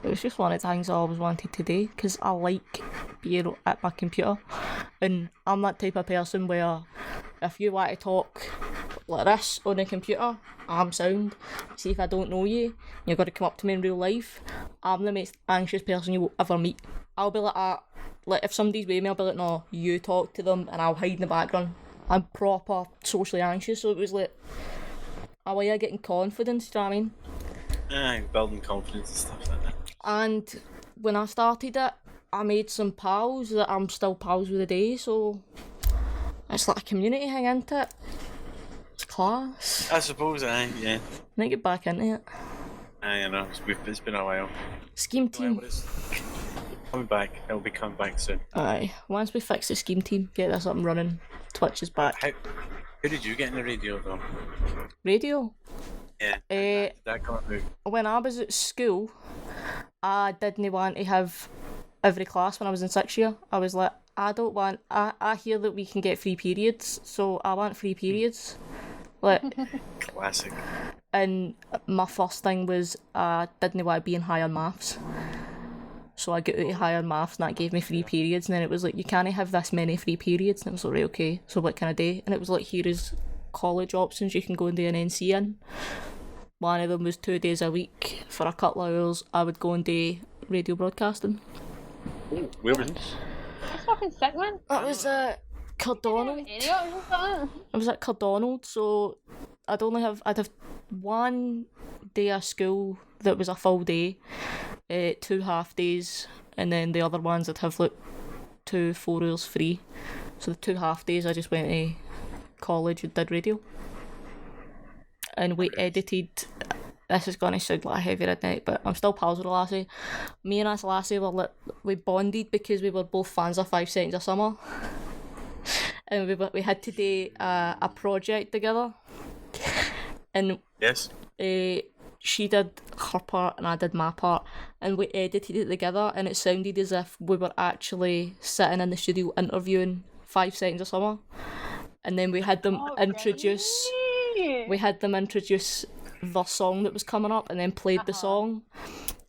It was just one of the things I always wanted to do because I like being at my computer, and I'm that type of person where if you want to talk like this on the computer, I'm sound. See, if I don't know you, you're going to come up to me in real life, I'm the most anxious person you will ever meet. I'll be like that. Like if somebody's with me, I'll be like, no, you talk to them, and I'll hide in the background. I'm proper socially anxious, so it was like a way of getting confidence, do you know what I mean? Aye, building confidence and stuff like that. And when I started it, I made some pals that I'm still pals with today, so It's like a community thing, isn't it? It's class. I suppose, yeah. I need to get back into it. I know, it's been a while. Scheme Well, team. what is coming back? It'll be coming back soon. Aye. Once we fix the scheme team, get this up and running, Twitch is back. How did you get in the radio though? Radio. Yeah. Eh, Did that come about? When I was at school, I didn't want to have every class when I was in 6th year. I was like, I hear that we can get free periods, so I want free periods. Like, Classic. and my first thing was I didn't want to be in higher maths. So I got out of higher maths and that gave me free periods, and then it was like, you can't have this many free periods, and it was like, right, okay, so what can I do? And it was like, here is college options you can go and do an NC in. One of them was 2 days a week for a couple of hours. I would go and do radio broadcasting. Where was That's fucking sick, man. That was at Cardonald. Any options like that? I was at Cardonald, so I'd have 1 day of school that was a full day, 2 half days, and then the other ones I'd have like 2 4 hours free. So the 2 half days I just went to college and did radio. And we edited. This is going to sound like a heavy redneck, but I'm still pals with a lassie. Me and this lassie we bonded because we were both fans of 5 Seconds of Summer. And we had to do a project together. And Yes. she did her part and I did my part, and we edited it together, and it sounded as if we were actually sitting in the studio interviewing 5 Seconds of Summer. And then we had them introduce the song that was coming up, and then played the song.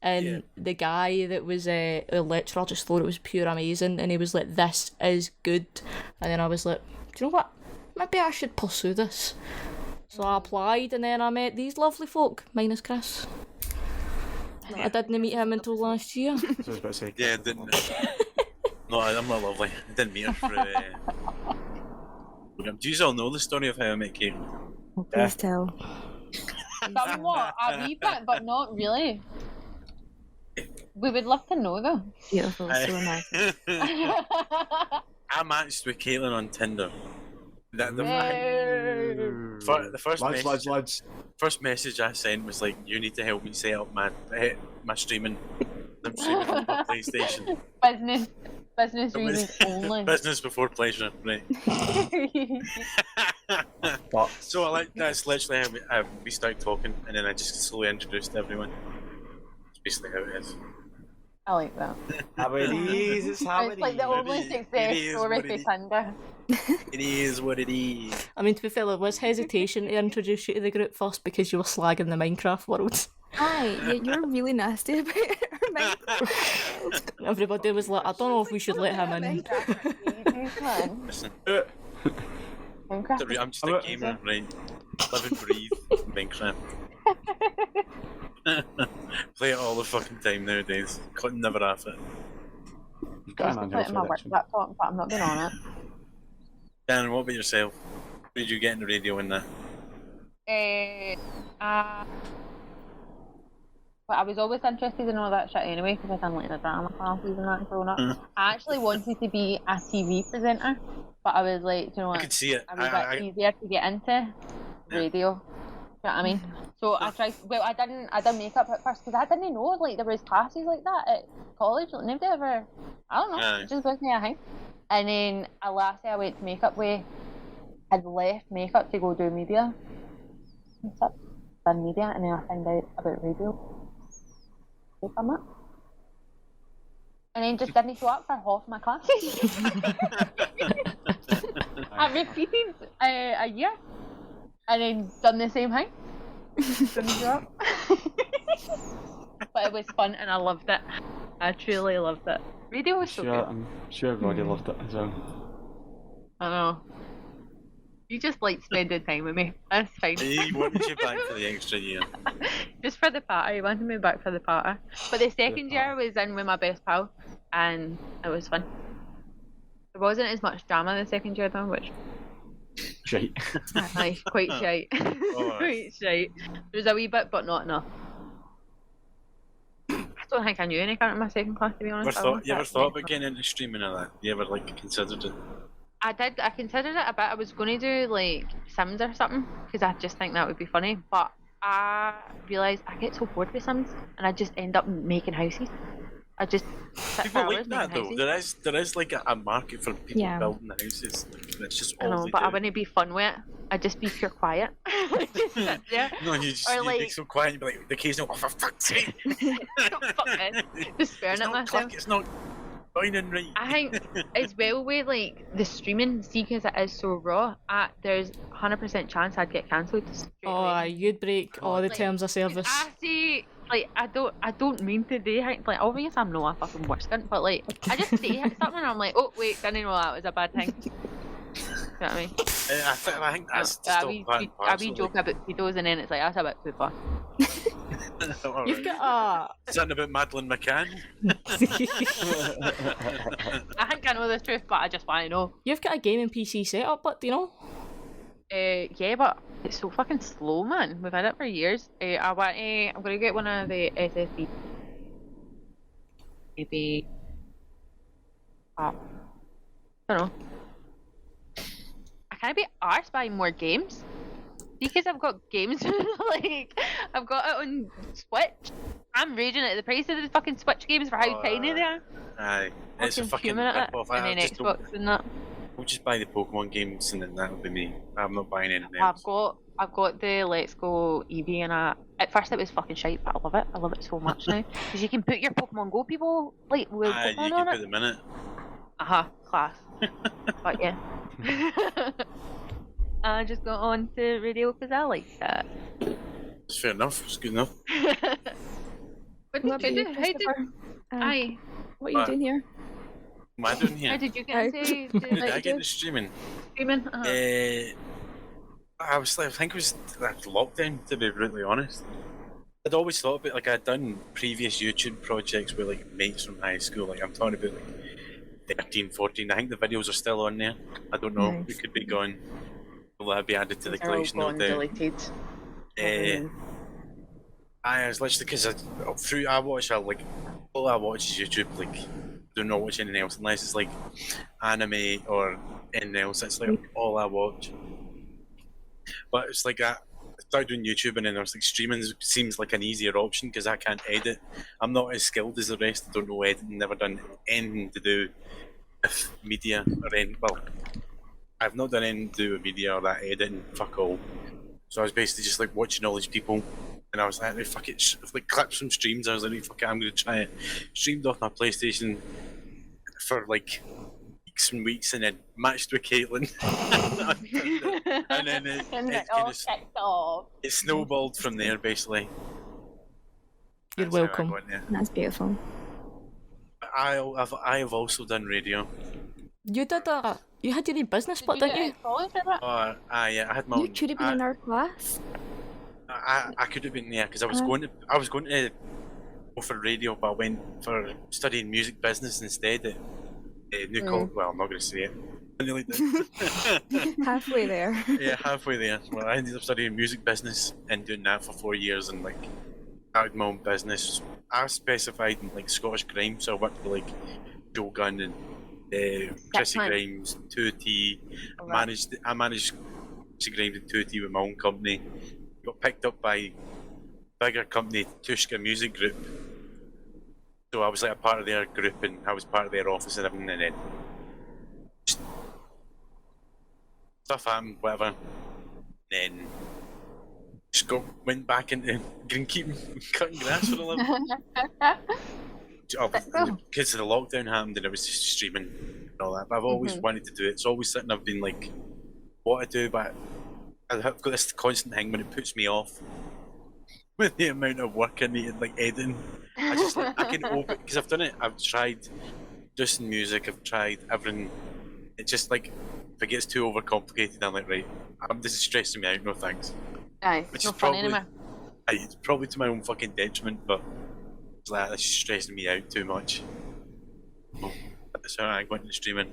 And the guy that was a lecturer just thought it was pure amazing, and he was like, this is good. And then I was like, do you know what, maybe I should pursue this. So I applied, and then I met these lovely folk, minus Chris. I didn't meet him until last year. So I was about to say. Yeah, didn't. No, I'm not lovely. I didn't meet her for. Do you all know the story of how I met Kate? Oh, please tell. Somewhat, a wee bit, but not really. We would love to know though. Beautiful, so nice. I matched with Caitlin on Tinder. The first Lads. first message I sent was like, "You need to help me set up my streaming. I'm streaming on my PlayStation. Business reasons only. Business before pleasure, right?" So that's literally how we started talking, and then I just slowly introduced everyone. That's basically how it is. I like that. How it is, it's how It's it like the is. only success story for Tinder. It is what it is. I mean, to be fair, there was hesitation to introduce you to the group first because you were slagging the Minecraft world. Hi, you're really nasty about Minecraft. Everybody was like, I don't know if we should let him in. Listen, Minecraft. I'm just a gamer, right? Live and breathe Minecraft. Play it all the fucking time nowadays. Couldn't never have it. I put it in my work laptop, but I'm not being on it. Dan, what about yourself? How did you get into radio in that? But I was always interested in all that shit anyway, because I done like the drama classes and that growing up. I actually wanted to be a TV presenter, but I was like, do you know what? I could see it. It was a bit easier to get into radio. Do you know what I mean? So I tried. Well, I did makeup at first because I didn't know like there was classes like that at college. Like, nobody ever. I don't know. It just wasn't a thing. And then last year I went to makeup with. I'd left makeup to go do media. Done media, and then I found out about radio. From it. And then just didn't show up for half my classes. I repeated a year. And then done the same thing. Didn't show up. But it was fun and I loved it. I truly loved it. Radio was so good. I'm sure everybody loved it as well. I know. You just like spending time with me. That's fine. He wanted you back for the extra year. Just for the party. He wanted me back for the party. But the second year I was in with my best pal and it was fun. There wasn't as much drama the second year though, which Shite. aye, quite shite. Quite shite. There was a wee bit, but not enough. I don't think I knew any kind of my second class, to be honest. You ever thought about getting into streaming or that? You ever considered it? I did. I considered it a bit. I was going to do like Sims or something because I just think that would be funny. But I realised I get so bored with Sims, and I just end up making houses. I just sit for People hours like that making though. houses. There is like a market for people Yeah. building houses. Like, that's just I all know, they but do. I wouldn't be fun with it. I'd just be pure quiet. Just sit there. No, you just Or you'd be like- so quiet. You'd be like the occasional. Oh, for fuck's sake! Fucking despairing It's at not myself. click. It's not joining right. I think as well with like the streaming, see, because it is so raw. There's 100% chance I'd get cancelled. Oh, you'd break all the Like, terms of service. I see, like I don't mean to do it. Like obviously I'm not a fucking worse cunt, but like I just say something and I'm like, oh wait, didn't know that was a bad thing. You know what I mean? I think that's just a all wee, part and a parcel. wee joke about pedos, and then it's like that's a bit too far. All You've right. got Something about Madeline McCann. I think I know the truth, but I just want to know. you've got a gaming PC set up, but do you know? Yeah, but it's so fucking slow, man. We've had it for years. I'm gonna get one of the SSD. Maybe. I don't know. I can't be arsed buying more games. Because I've got games, like, I've got it on Switch. I'm raging at the price of the fucking Switch games for how tiny they are. Aye, it's a fucking fuming at it. rip-off. And then Xbox and that. We'll just buy the Pokemon games and then that'll be me. I'm not buying anything else. I've got the Let's Go Eevee and at first it was fucking shite, but I love it. I love it so much now. Because you can put your Pokemon Go people, like, with Aye, Pokemon you on can it. put them in it. Class. But yeah. I just got on to radio because I like that. It's fair enough. It's good enough. What What did about you you, do? How did Christopher? I? What are you doing here? What am I doing How here? did you get How- into Did I Right, get you into streaming? streaming? I think it was like lockdown, to be brutally honest. I'd always thought about, like, I'd done previous YouTube projects with like mates from high school. Like, I'm talking about like 13, 14. I think the videos are still on there. I don't know. Nice. It could be gone. Will that be added to the These are all collection? No gone, doubt. deleted. I was literally because I watch all I watch is YouTube. Like, do not watch anything else unless it's like anime or anything else. It's like all I watch. But it's like I started doing YouTube and then I was like streaming seems like an easier option because I can't edit. I'm not as skilled as the rest. I don't know editing. Never done anything to do with media or anything. Well, I've not done anything to do with media or that editing. Fuck all. So I was basically just like watching all these people. And I was like, fuck it, like clips from streams. I was like, fuck it, I'm going to try it. Streamed off my PlayStation for like weeks and weeks and then matched with Caitlin. and then it all kind kicked off. it snowballed from there, basically. You're That's how I welcome. got there. That's beautiful. I have also done radio. You did a. You had your own business split, didn't you? Yeah, I had my You own. could have been in our class. I could have been there because I was going to go for radio, but I went for studying music business instead at New College. Well, I'm not going to say it. I nearly did. Halfway there. Yeah, halfway there. Well, I ended up studying music business and doing that for 4 years and like started my own business. I specified in like Scottish grime, so I worked with like Joe Gunn and Chrissy man. Grimes, 2T. I managed Chrissy Grimes and 2T with my own company. Got picked up by bigger company, Tushka Music Group. So I was like a part of their group and I was part of their office and everything, and then stuff happened, whatever. Then just went back into greenkeeping, cutting grass for a living. Because the lockdown happened and it was just streaming and all that. But I've always wanted to do it. It's always something I've been like, what to do, but I've got this constant thing when it puts me off with the amount of work I need, like editing. I just like, I can open because I've done it. I've tried just in music. I've tried everything. It just like if it gets too overcomplicated, I'm like, right, this is stressing me out. No thanks. Aye, Which no is fun probably anymore. it's probably to my own fucking detriment, but it's like that's stressing me out too much. So I went into streaming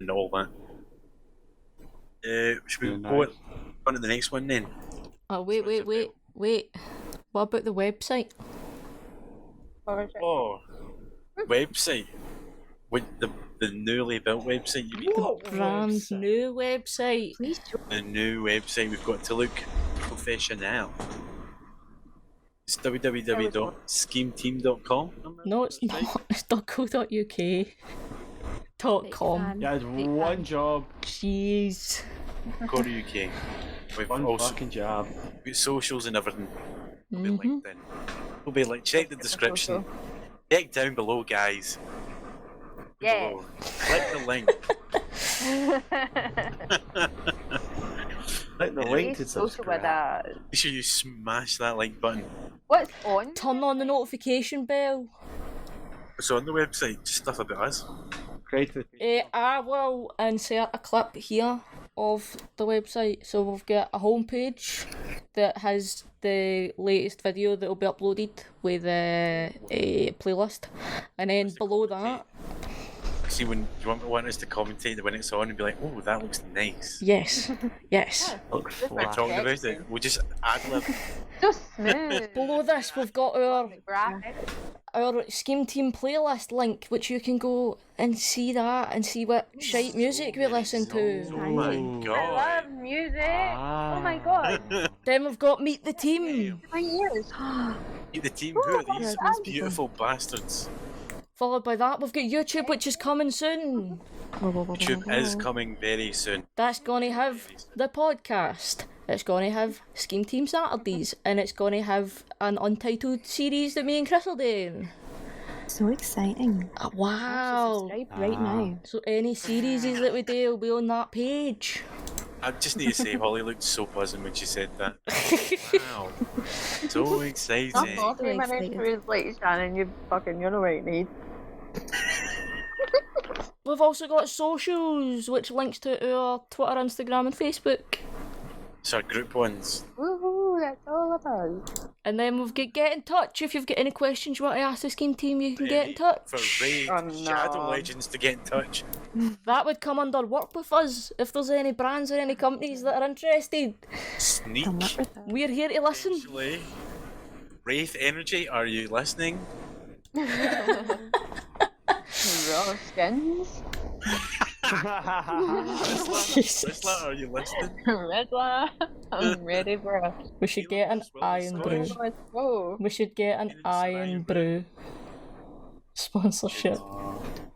and all that. Should we Yeah, go nice. on to the next one then? Oh, wait. What about the website? Oh, website. the newly built website, you mean? What Brand website? new website. Please show. The new website, we've got to look professional. It's www.schemeteam.com. No, it's not. It's .co.uk. .com. Yeah, it's one job. Jeez. Go to UK. We've One also fucking job. got socials and everything. We'll be Mhm. linked in. We'll be like, check the description. Check down below, guys. Yeah. Below. Click the link. Like the link to Social with subscribe. that. Make sure you smash that like button. What's on? Turn on the notification bell. It's on the website, just stuff about us. Great. I will insert a clip here of the website. So we've got a homepage that has the latest video that will be uploaded with a playlist, and then below that, See, when you want us to commentate when it's on and be like, oh, that looks nice. yes, yes. Look We're flat. talking about it. We'll just ad lib. So smooth. Below this, we've got Graphic. our Scheme Team playlist link, which you can go and see that and see what shite music we listen Oh to. my I god. love music. Ah. Oh my god. Then we've got Meet the Team, My ears. Meet the team. Who are these Oh, beautiful bastards? followed by that we've got YouTube, which is coming soon. YouTube is coming very soon. That's going to have the podcast. It's going to have Scheme Team Saturdays, and it's going to have an untitled series that me and Chris are doing. So exciting. Wow. Subscribe right now. So any series that we do will be on that page. I just need to say, Holly looked so buzzing when she said that. Wow. So exciting. Oh, 3 minutes excited. through late, Shannon. You're the right need. We've also got socials, which links to our Twitter, Instagram, and Facebook. It's our group ones. Woohoo, that's all about. And then we've got Get in Touch. If you've got any questions you want to ask the Scheme Team, you can get in touch. For Raid Oh, no. Shadow Legends to get in touch. That would come under work with us. If there's any brands or any companies that are interested, Sneak. Come up with that. we're here to listen. Potentially. Wraith Energy, are you listening? Raw skins. Whistler, are you listening? Riddler. I'm ready for a. We should get an Iron Brew. Let's go. We should get an Iron Brew sponsorship.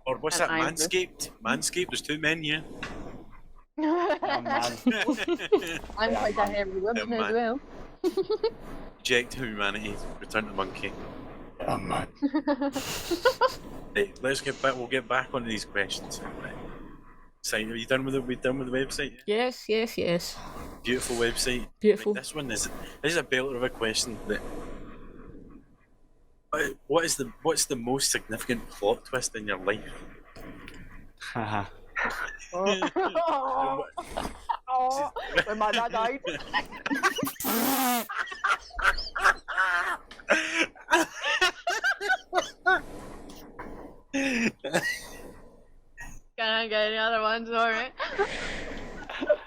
Or what's An that, Iron Brew. Manscaped? Manscaped, there's two men here. Oh, man. I'm quite a heavy woman Yeah, as well. Reject humanity, return to monkey. Oh, man. Right, let's get back. We'll get back onto these questions. Right. So, are you done with it? We done with the website? Yeah? Yes. Beautiful website. Beautiful. Right, this is a belter of a question. That what's the most significant plot twist in your life? Haha. Oh, when my dad died. Can I get any other ones? Alright.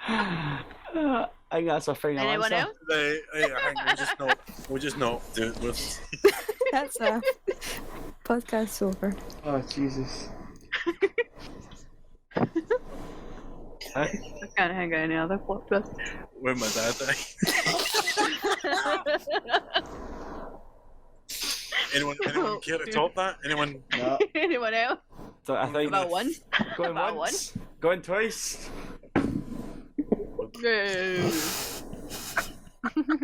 I think that's a final Anyone answer. else? Right, I think we'll just not do it. That's a podcast over. Oh, Jesus. I can't hang out any other plot twist. When my dad died. Anyone care to top that? Anyone? No. Anyone else? So I think About one? going about once, going twice. No.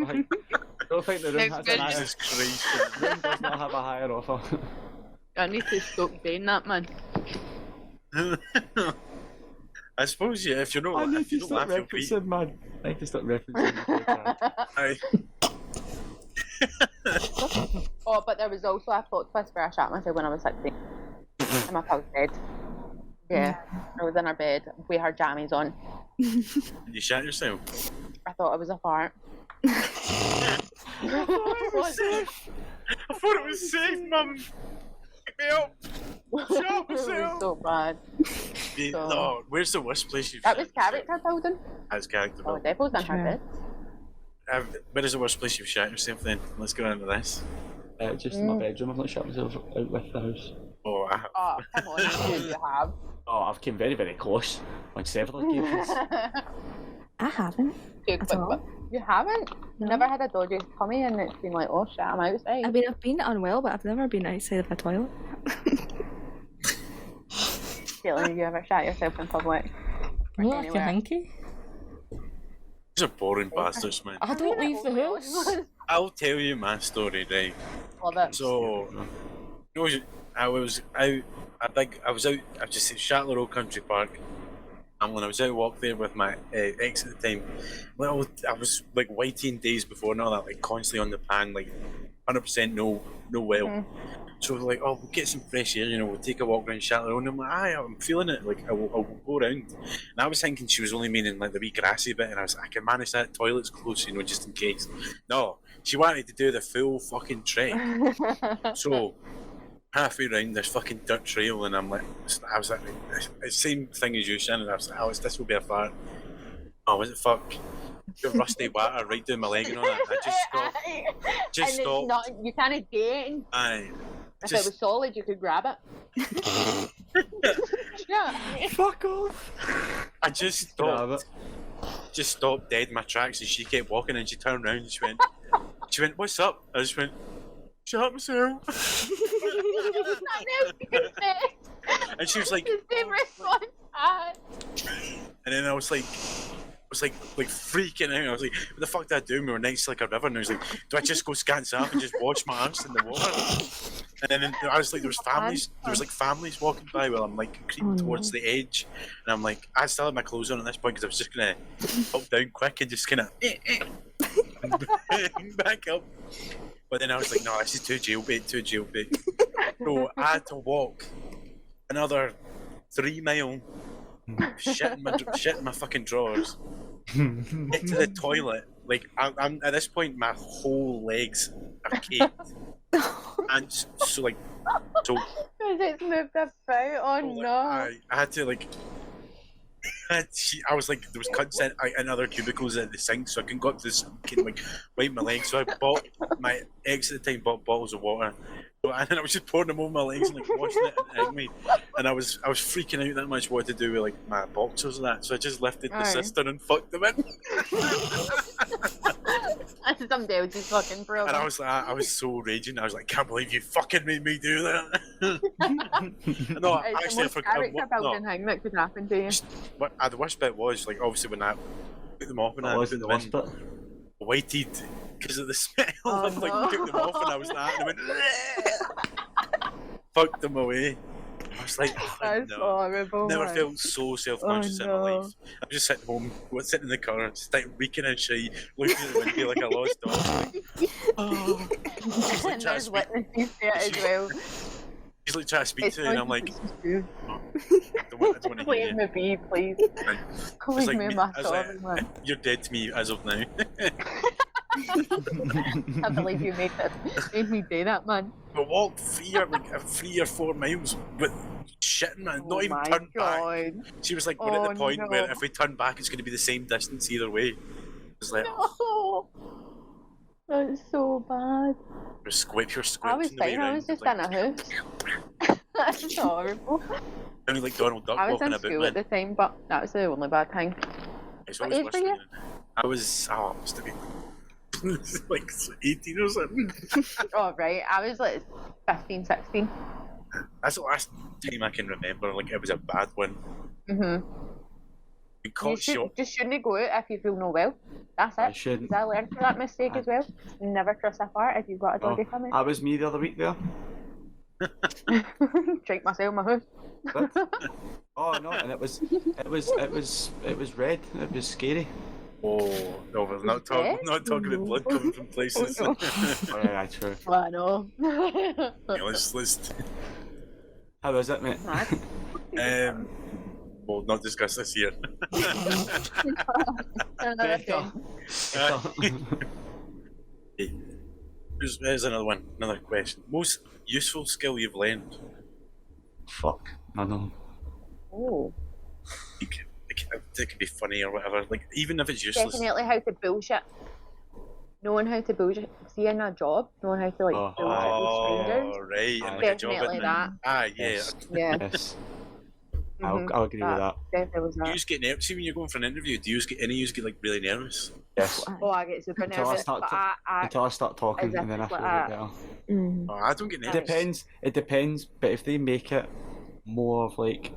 I don't think the room Next has a question. higher. Jesus Christ. The room does not have a higher offer. I need to stop saying that, man. I suppose, yeah, if you're not, I need if you to don't stop laugh, you'll be. referencing, man. I need to stop referencing. Aye. Oh, but there was also a plot twist where I shot myself when I was 16. In my pub's bed. Yeah, I was in our bed with her jammies on. You shot yourself. I thought it was a fart. I thought it was safe, Mum. Pick me up. Shot It was myself. so bad. No, where's the worst place you've That shot was character building. As character Oh, building. Devil's in her bed. Where is the worst place you've shot yourself then? Let's go into this. Just in my bedroom. I've not shut myself out with the house. Oh, I have. Oh, come on, you have. Oh, I've came very, very close on several occasions. I haven't. At all. You haven't? No. Never had a dodgy tummy and it's been like, oh shit, I'm outside. I mean, I've been unwell, but I've never been outside of a toilet. Caitlin, have you ever shot yourself in public? You like a Anywhere? hanky? These are boring bastards, man. I don't leave the house. I'll tell you my story, right? Love it. So, I was out. I was out. I just said Shatler Road Country Park. And when I was out walk there with my ex at the time, well, I was like whiting days before and all that, like constantly on the pan, like 100% no well. So we're like, oh, we'll get some fresh air, we'll take a walk around Shatler Road. And I'm like, I'm feeling it, like I will go around. And I was thinking she was only meaning like the wee grassy bit, and I was like, I can manage that, toilet's close, just in case. No, she wanted to do the full fucking trek. So halfway around this fucking dirt trail, and I was like, the same thing as you, Shannon. I was like, this will be a fart. Oh, was it fuck? The rusty water right down my leg and all that. I just stopped. Just and stopped. Not, you can't gain. Aye. If it was solid, you could grab it. Yeah. Fuck off. I just stopped. Just stopped dead in my tracks, and she kept walking, and she turned around and she went, what's up? I just went, shut myself. And she was like, and then I was like freaking out. I was like, what the fuck did I do? We were next to like a river, and I was like, do I just go scans off and just wash my arms in the water? And then I was like, there was families walking by while I'm like creeping towards the edge, and I'm like, I still had my clothes on at this point because I was just gonna hop down quick and just kind of back up. But then I was like, no, this is too jailbait. So I had to walk another 3 miles, shit in my fucking drawers, get to the toilet. Like, I'm at this point, my whole legs are caked. And so Because it's moved about, oh no. I had to like, I was like, there was cunts in other cubicles at the sink, so I couldn't go up to the sink and like wipe my legs. So my ex at the time bought bottles of water, and then I was just pouring them over my legs and like washing it and me. And I was freaking out that much what to do with like my boxers and that. So I just lifted the cistern and fucked them in. That's somebody else's fucking bro. And I was like, I was so raging. I was like, can't believe you fucking made me do that. No, it's actually, I forgot. character building thing that could happen to you. The worst bit was like obviously when I put them off and I put them in, I waited because of the smell. Oh, I'm like, no. took them off and I was that, and I went, fucked them away. I was like, oh, That's no. horrible. Never man. felt so self-conscious in my life. I'm just sitting home, sitting in the car, just like reeking and shit, looking at the window like a lost dog. Like, oh. And there's witnesses there as well. He's like trying to speak to me, and I'm like, oh, I don't want to hear Please you. me be, please. Please Like, me my I was sorry, like, man. you're dead to me as of now. I believe you made me do that, man. I walked 3 or 4 miles with shitting, man. Not even turned back. She was like, we're at the point where if we turn back, it's going to be the same distance either way. It was like, No. That's so bad. you're squibs I was in the way fine, I around. was just Like, in a house. That's horrible. sounded like Donald Duck I was walking in about, school man. at the time, but that was the only bad thing. It's What always age worse were you? than I was, I must have been like 18 or something. Oh, right. I was like 15, 16. That's the last time I can remember, like, it was a bad one. Mm-hmm. We caught shot. Just shouldn't go out if you feel no well. That's it. I shouldn't. 'Cause I learned from that mistake as well. Never trust a fart if you've got a dodgy tummy. That was me the other week there. Drink myself in my house. But, oh no, and it was red. It was scary. Oh, no, we're not talking about blood coming from places. Oh, Alright, true. Well, I know. Yeah, let's How was it, mate? we'll not discuss this here. Better. Here's another question. Most useful skill you've learned? Fuck. I know. Oh. It could be funny or whatever. Like, even if it's useless. Definitely how to bullshit. knowing how to bullshit, see in a job, knowing how to like bullshit with strangers. Right, and like a job Definitely in that. yeah. Yes. Yeah. Yes. Mhm. I'll agree with that. Definitely was Do you that. just get nervous? See, when you're going for an interview, do you just get any of you get like really nervous? Yes. Oh, I get super Until I nervous, start but to- I Until I start talking, as if and then I it's feel like a bit that. better. Mm. Oh, I don't get It nervous. depends. But if they make it more of like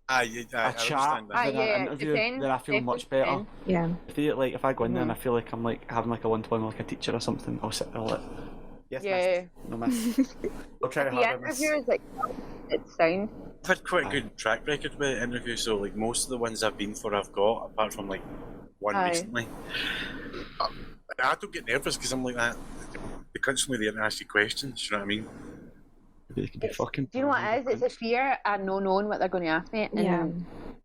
I a chat understand that. Ah, than yeah, an it interview, depends, then I feel much definitely better. depends. Yeah. If I go in there and I feel like I'm like having like a one-to-one with like a teacher or something, I'll sit there like, yes, Yeah. miss. No miss. I'll try to The harder, miss. interview is like, it's sound. I've had quite a good track record with interviews, so like most of the ones I've been for, I've got, apart from like one Aye. recently. I don't get nervous because I'm like that. They're constantly there to ask you questions. You know what I mean? They could be fucking. Do you know what it is? It's a fear of not knowing what they're going to ask me. Yeah.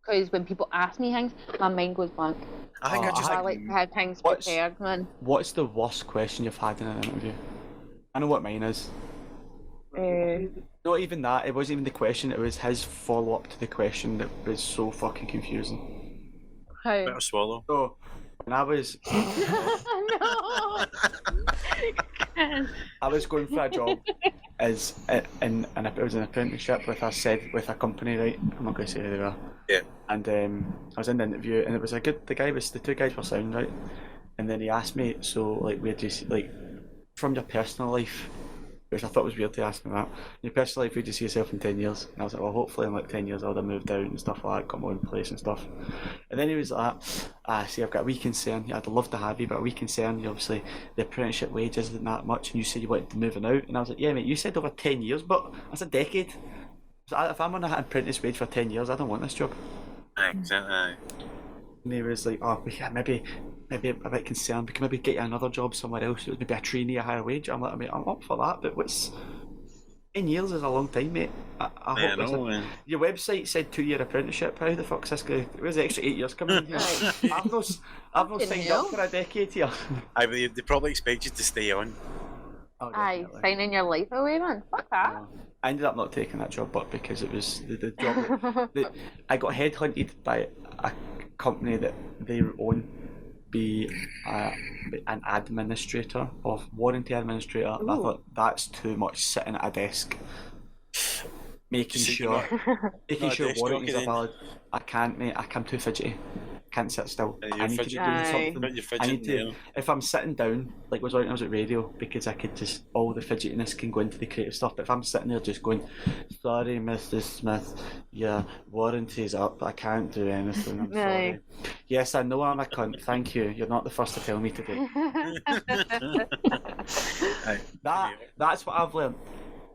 Because when people ask me things, my mind goes blank. I think Oh, I just I like. like to have things What's- prepared, man. What's the worst question you've had in an interview? I know what mine is. Not even that. It wasn't even the question. It was his follow-up to the question that was so fucking confusing. How? Better swallow. So when I was No. I was going for a job as in it was an apprenticeship with a company, right? I'm not going to say who they were. Yeah. And I was in the interview, and it was the two guys were sound, right? And then he asked me, so like, where do you see, like, from your personal life, which I thought was weird to ask me that. In your personal life, where do you see yourself in 10 years? And I was like, well, hopefully in like 10 years I'll have moved out and stuff like that, got my own place and stuff. And then he was like, see, I've got a wee concern. I'd love to have you, but a wee concern. Obviously, the apprenticeship wage isn't that much, and you said you wanted to moving out. And I was like, yeah, mate, you said over 10 years, but that's a decade. So if I'm on an apprentice wage for 10 years, I don't want this job. Exactly. And he was like, oh, yeah, maybe a bit concerned. We can maybe get you another job somewhere else. It was maybe a trainee, a higher wage. I'm like, mate, I'm up for that, but 10 years is a long time, mate. I hope man. your website said 2-year apprenticeship. How the fuck's this going? Where's the extra 8 years coming in here? I've not signed up for a decade here. They probably expect you to stay on. Oh, Aye, definitely. signing your life away, man. Fuck that. I ended up not taking that job, but because it was the job. I got headhunted by a company that they own, be an administrator of warranty administrator. And I thought that's too much sitting at a desk, making So sure not a desk warranties jockey are valid. I can't, mate. I'm too fidgety. Can't sit still. You're I need to be fidgeting. doing Aye. something. But you're I need fidgeting to. If I'm sitting down, like was when I was at radio, because I could just all the fidgetiness can go into the creative stuff. But if I'm sitting there just going, "Sorry, Mrs. Smith, your warranty's up. I can't do anything. I'm sorry." Yes, I know I'm a cunt. Thank you. You're not the first to tell me today. That's what I've learned.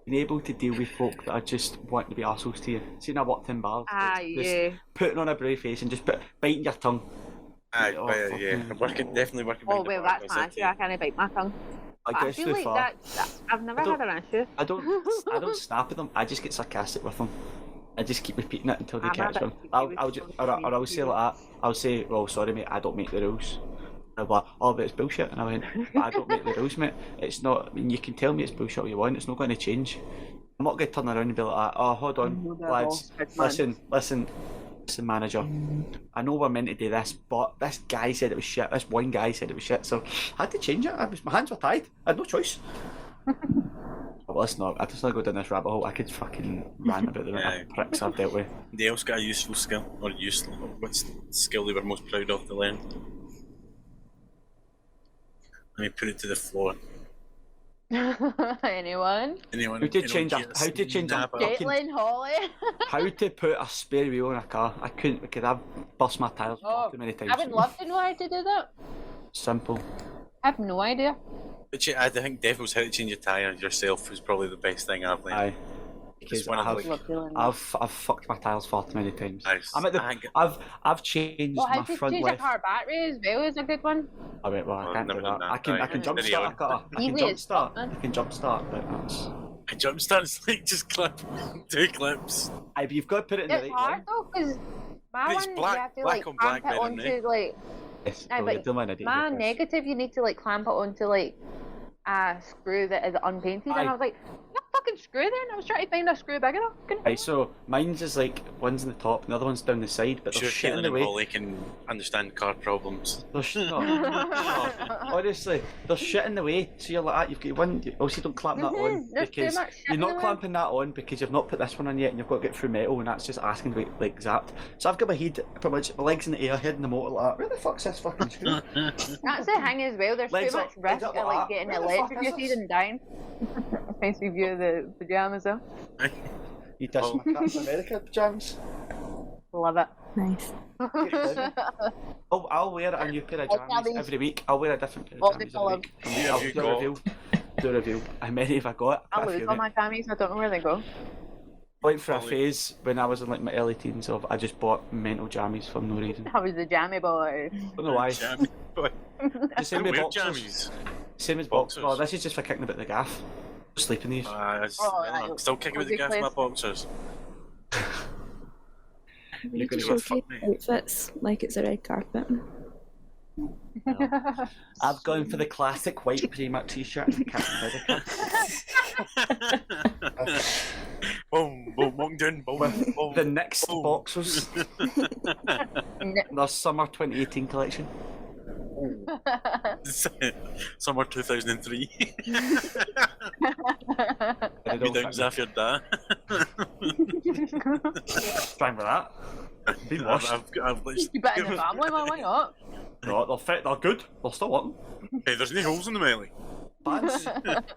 Being able to deal with folk that are just wanting to be arseholes to you. See, I worked in bars. Just putting on a brave face and just biting your tongue. Aye, Oh, yeah. fucking- Definitely working. Oh, behind the well, bar, that's my issue. I can't bite my tongue. I But I guess feel too like far. I've never don't- had an issue. I don't snap at them. I just get sarcastic with them. I just keep repeating it until they I'm a catch bit them. cheeky I'll with just, people or I'll say like that. I'll say, well, sorry mate, I don't make the rules. They'll be like, oh, but it's bullshit. And I went, but I don't make the rules, mate. It's not. I mean, you can tell me it's bullshit all you want. It's not going to change. I'm not going to turn around and be like, oh, hold on, lads. Listen, manager. I know we're meant to do this, but this guy said it was shit. This one guy said it was shit, so I had to change it. My hands were tied. I had no choice. Well, let's not. I just not go down this rabbit hole. I could fucking rant about the pricks I've dealt with. They else got a useful skill, or useful. What's the skill they were most proud of to learn? Let me put it to the floor. Anyone? Anyone? How to change a Caitlin, Holly. How to put a spare wheel in a car? I couldn't because I've bust my tyres far too many times. I would love to know how to do that. Simple. I have no idea. But I think Devil's how to change a tyre yourself was probably the best thing I've learned. Aye. Because one of I've fucked my tyres far too many times. Nice. I'm at the. I've changed Well, how my to front change a left. car battery as well is a good one. I went, well, I can't do never that. done that. I can Aye. jump Did start a you? car. I can Easy jump as start. fuck, man. I can jump start, but that's. A jump start's like just clip 2 clips. Aye, but you've got to put it in the It's right hard line. though, because my It's one black- you have to black like on clamp black it better, onto mate. like. Yes, Aye, well, you're doing an idiot My with this. negative, you need to like clamp it onto like a screw that is unpainted, and Aye. I was like, what the fuck fucking screw then? I was trying to find a screw big enough. Right, so mine's is like one's in the top and the other one's down the side, but Sure, there's shit in Caitlin the and way. Holly can understand car problems. There's honestly, there's shit in the way. So you're like, you've got one. Also, don't clamp that on There's too because much shit you're in the not way. clamping that on because you've not put this one on yet, and you've got to get through metal, and that's just asking to be like zapped. So I've got my head, pretty much my legs in the air, head in the motor, like that. Where the fuck's this fucking screw? That's the thing as well. There's Legs too up, much legs risk up of like like that. getting Where the fuck is electrocuted this? and dying. Nice review of the pajamas though. You dissing my Captain America pajamas? Love it. Nice. Oh, I'll wear a new pair of I'll tell jammies these- every week. I'll wear a different pair All of the jammies every week. I'll you do a got? review. Do a review. How many have I got? I Quite a lose few, all mate. my jammies. I don't know where they go. Went for a Probably. phase when I was in like my early teens of I just bought mental jammies for no reason. I was the jammy boy. Don't know why. Jammy boy. The same with Weird boxers. jammies. Same as boxers. Boxers. Oh, this is just for kicking about the gaff. Sleep in these. I'm still kicking with the gas in my boxers. We You're need to gonna showcase fuck me. outfits like it's a red carpet. I've gone for the classic white Primark t-shirt and Captain America. Boom, boom, walking down, boom, boom. The next Boom. boxers. The summer 2018 collection. Summer 2003. They Be don't down fit me. after that. Fine with that. Be washed. I've literally- You bet in the family, man. Why not? No, they'll fit. They're good. They'll still work. Hey, there's no holes in the belly. Pants.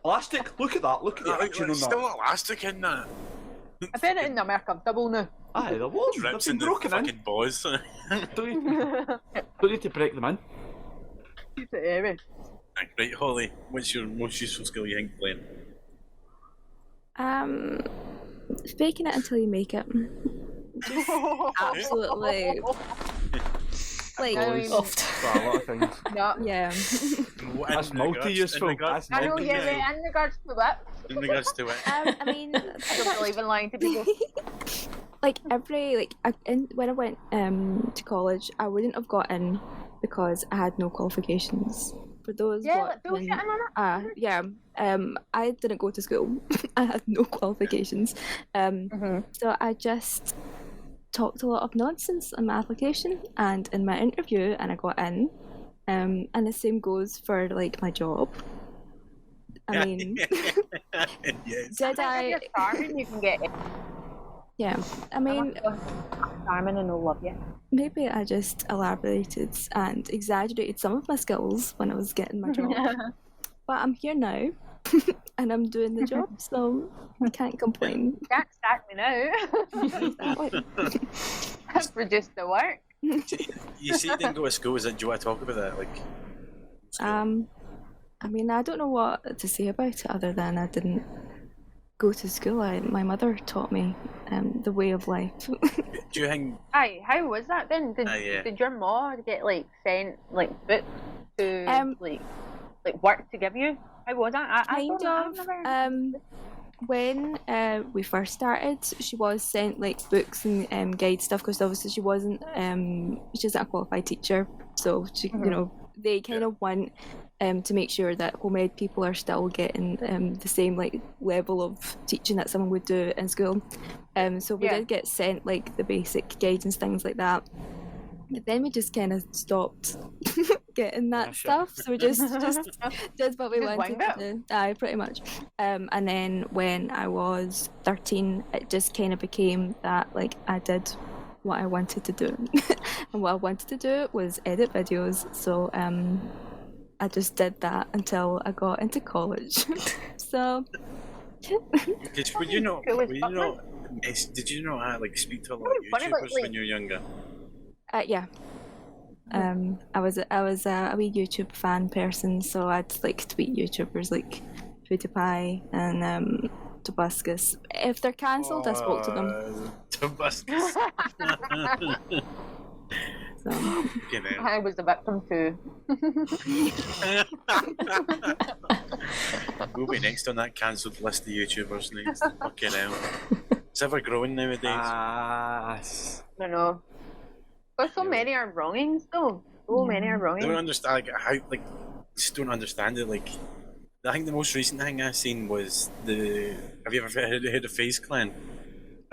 Elastic. Look at that. Look at the action on There's that. still elastic in that. I bet it in the America double now. Aye, they're warm. They've Drips been in the broken in. fucking boys. Don't need to break them in. Keep it airy. Right, Holly, what's your most useful skill you think playing? Faking it until you make it. Absolutely. Like, Boys. Oft. For a lot of things. No. yeah. That's multi-useful. That's I know, yeah, but in regards to what? In regards to it. I mean, I don't believe in lying to people. like when I went to college, I wouldn't have got in because I had no qualifications. For those Yeah, like bullshitting watching, on it. yeah. I didn't go to school. I had no qualifications. So I just talked a lot of nonsense on my application and in my interview, and I got in. And the same goes for like my job. I mean, Yes. did If I? you're charming, you can get it. Yeah. I mean, Charming and they'll love you. maybe I just elaborated and exaggerated some of my skills when I was getting my job. But I'm here now, and I'm doing the job, so I can't complain. Can't sack me now. I've produced the work. You see, you didn't go to school. Do you want to talk about that? Like, school? I mean, I don't know what to say about it other than I didn't go to school. My mother taught me the way of life. Do you think? Aye, how was that then? Yeah. Did your mom get like sent like books to like work to give you? How was that? I Kind don't know, I've of. never- When we first started, she was sent like books and guide stuff because obviously she wasn't she's not a qualified teacher, so she you know they kind of want to make sure that home ed people are still getting the same like level of teaching that someone would do in school. So we did get sent like the basic guides and things like that. But then we just kind of stopped getting that stuff, so we just did what we Just wanted winged it. to do. Aye, pretty much. And then when I was 13, it just kind of became that like I did what I wanted to do, and what I wanted to do was edit videos. So I just did that until I got into college. So Would you know? Cool as Would you fuck, know? Did you know how to like speak to a lot of Funny about, YouTubers like- when you were younger? yeah. I was a wee YouTube fan person, so I'd like tweet YouTubers like PewDiePie and Tobuscus. If they're cancelled, I spoke to them. Tobuscus. So Fucking hell. I was the victim too. We'll be next on that cancelled list of YouTubers next. Fucking hell. It's ever growing nowadays. I don't know. But so many are wrongings though. So many are I don't wrongings. understand like, how, like, just don't understand it. Like, I think the most recent thing I seen was the. Have you ever heard of FaZe Clan?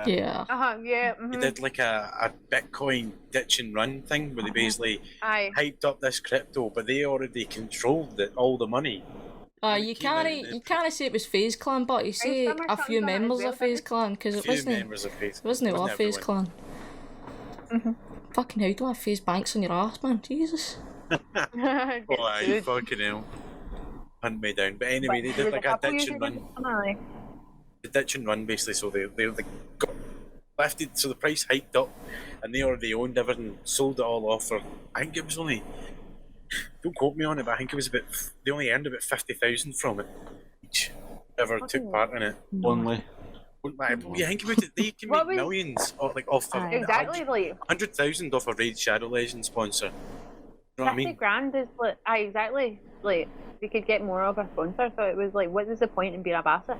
Yeah. Yeah. They did like a Bitcoin ditch and run thing where they basically Aye. hyped up this crypto, but they already controlled all the money. You can't say it was FaZe Clan, but you say Summer a few Sun's on it as members well, of FaZe Clan, because A it few wasn't. members of FaZe. It wasn't all Wasn't FaZe everyone. Clan. Fucking hell, don't have FaZe banks on your ass, man. Jesus. Oh, aye, fucking hell. Hunt me down. But anyway, they did like a ditch and run. The ditch and run basically, so they got lifted, so the price hiked up, and they already owned everything, sold it all off for. I think it was only. Don't quote me on it, but I think it was about. They only earned about 50,000 from it each. Ever took part in it. Only. You think about it, they can make millions off of Exactly, like 100,000 off a Raid Shadow Legend sponsor. You know what I 50 mean? grand is like exactly like they could get more of a sponsor, so it was like, what is the point in being a Bassett?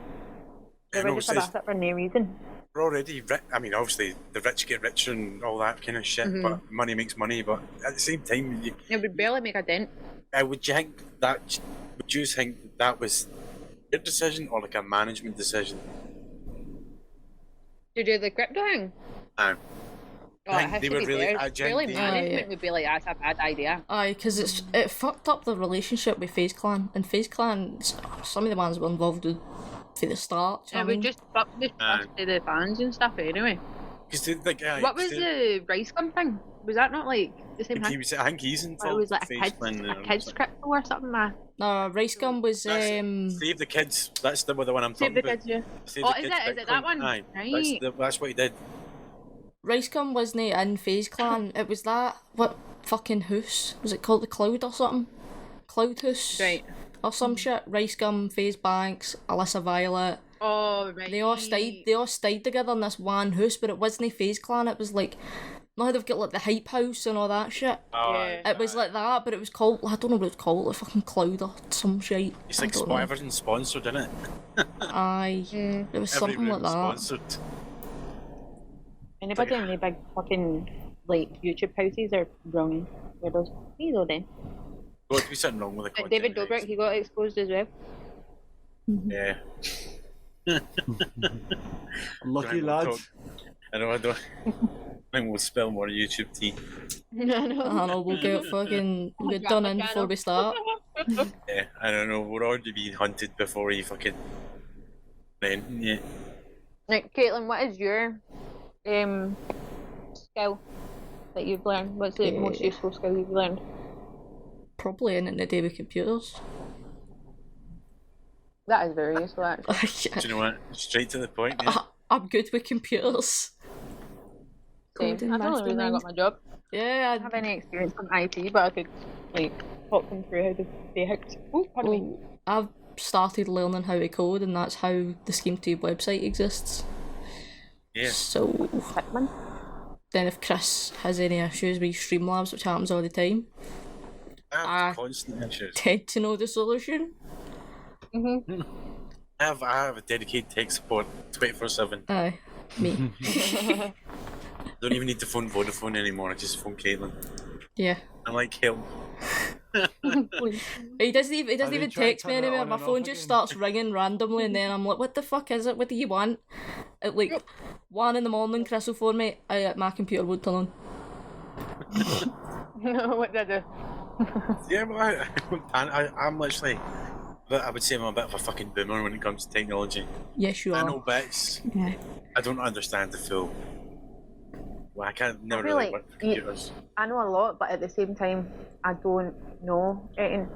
They were just a Bassett for no reason. We're already rich. I mean, obviously the rich get richer and all that kind of shit, but money makes money. But at the same time, It would barely make a dent. would you think that? Would you think that was your decision or like a management decision? To do the crypto thing? I Oh, it think has they to were be really theirs. Really, agenda. management would be like, that's a bad idea. Aye, because it fucked up the relationship with FaZe Clan, and FaZe Clan, some of the ones were involved with from the start. It would just fuck the trust to the fans and stuff anyway. What was the Rice Gum thing? Was that not like the same thing? I think he's Or involved. it was like with a FaZe kid's, Clan a kid's crypto or something, man. No, Rice Gum was Save the Kids. That's the one I'm Save talking the about. kids, yeah. Save Oh, the is Kids it? Is it Bitcoin. that one? Aye, Right. that's what he did. Rice Gum wasn't in FaZe Clan. It was that fucking house? Was it called the Cloud or something? Cloud House? Right. Or some shit. Rice Gum, FaZe Banks, Alyssa Violet. Oh, right. They all stayed together in this one house, but it wasn't FaZe Clan. It was like, no, they've got like the hype house and all that shit. Yeah. It was like that, but it was called, I don't know what it's called, like fucking Cloud or some shit. It's like everything's sponsored, isn't it? Aye. It was something Every like room that. sponsored. Anybody in the big fucking like YouTube houses are wrong. Weirdos. He's all then. Got to be something wrong with the content. David Dobrik, he got exposed as well. Yeah. Lucky lad. I know. I don't. I think we'll spill more YouTube tea. I know, we'll get done in before we start. Yeah, I don't know. We're already being hunted before he fucking. Then yeah. Like, Caitlin, what is your skill that you've learned? What's the most useful skill you've learned? Probably in the day with computers. That is very useful, actually. Do you know what? Straight to the point. Yeah. I'm good with computers. Same. Coding That's the only reason I got my job. Yeah, I don't have any experience in IT, but I could like talk them through how to basics. Oh, pardon me. I've started learning how to code, and that's how the SchemeTube website exists. Yeah. So then if Chris has any issues with Streamlabs, which happens all the time, I have constant issues. tend to know the solution. I have a dedicated tech support 24/7. Aye, me. Don't even need to phone Vodafone anymore. I just phone Caitlin. Yeah. I like help. He doesn't even Are they trying text to me turn it anymore. on My and phone off just again? starts ringing randomly, and then I'm like, "What the fuck is it? What do you want?" At like 1 a.m, Chris will phone me. My computer won't turn on. What did I do? Yeah, but I'm literally. But I would say I'm a bit of a fucking boomer when it comes to technology. Yes, you I are. know bits. Yeah. I don't understand the full. Well, I can't never feel really like work with computers. I know a lot, but at the same time, I don't know anything.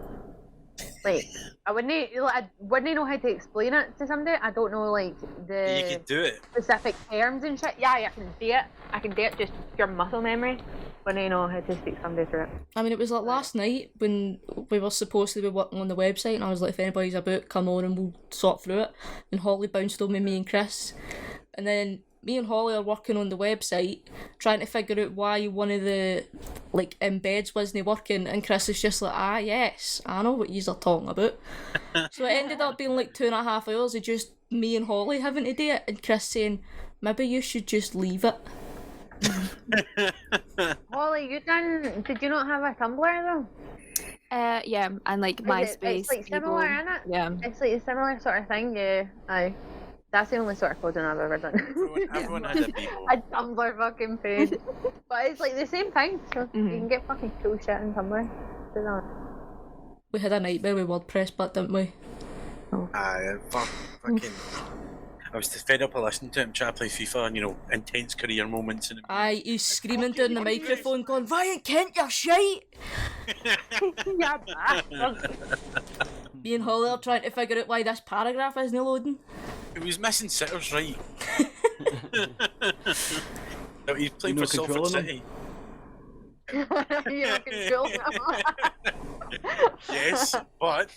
Like, I wouldn't know how to explain it to somebody. I don't know, like, You the could do it. specific terms and shit. Yeah, I can do it. I can do it just pure muscle memory. But I know how to speak somebody through it. I mean, it was like last night when we were supposed to be working on the website, and I was like, if anybody's about, come on and we'll sort through it. And Holly bounced on me and Chris. And then me and Holly are working on the website, trying to figure out why one of the like embeds wasn't working, and Chris is just like, yes, I know what yous are talking about. So it ended up being like 2.5 hours of just me and Holly having to do it, and Chris saying, maybe you should just leave it. Holly, did you not have a Tumblr though? Yeah, and like MySpace. It's like similar, Bebo. isn't it? Yeah. It's like a similar sort of thing, yeah. Aye. That's the only sort of coding I've ever done. Everyone had a people. A Tumblr fucking page. But it's like the same thing, so you can get fucking cool shit in Tumblr. Do that. We had a nightmare with WordPress, but didn't we? Fucking. I was fed up of listening to him trying to play FIFA and, you know, intense career moments. And Aye, he's screaming down the microphone going, Ryan Kent, you're shite! Yeah, bastard. Me and Holly are trying to figure out why this paragraph isn't loading. He was missing sitters, right? No, he's playing You for know, Salford controlling City. You're controlling Yes, but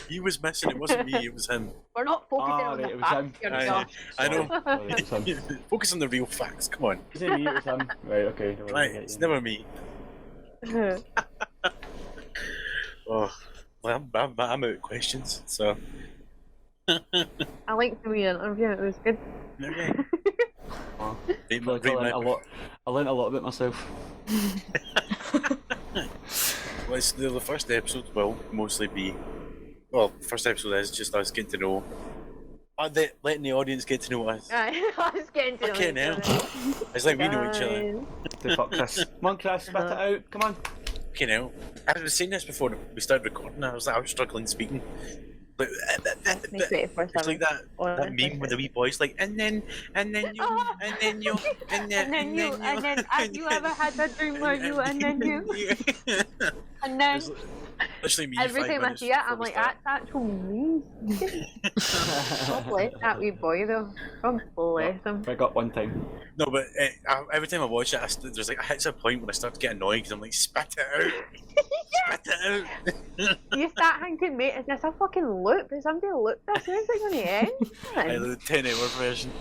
he was missing. It wasn't me. It was him. We're not focusing on right, the it was him. facts here, Aye, Josh. I know. Sorry, it was him. Focus on the real facts. Come on. Is it me? It was him. Right, okay. don't worry, Right, I get it's you. never me. Oh, well, I'm out of questions. So. I liked the wee interview, it was good. Okay. Oh, Great, I great learned a man. lot. I learned a lot about myself. Well, the first episode will mostly be. Well, first episode is just us getting to know. Letting the audience get to know us. Aye, I was getting to know Fucking each hell. other. It's like we know each other. The fuck, Chris. Come on, Chris, spit it out. Come on. Fucking hell. I was saying this before we started recording. I was struggling speaking. Like, Me 24/7. it's like that meme with the wee boys, like, and then you, and then you, and then you. Have you ever had that dream where you, and then you, and then It's literally me. every 5 time I minutes see it, I'm before we like, start. that's actual me. God bless that wee boy though. God bless him. I got one time. No, but every time I watch it, there's like, it hits a point when I start to get annoyed because I'm like, spit it out. Spit it out. You start thinking, mate, is this a fucking loop? Is somebody loop this? When's it going to end? I the 10-hour version.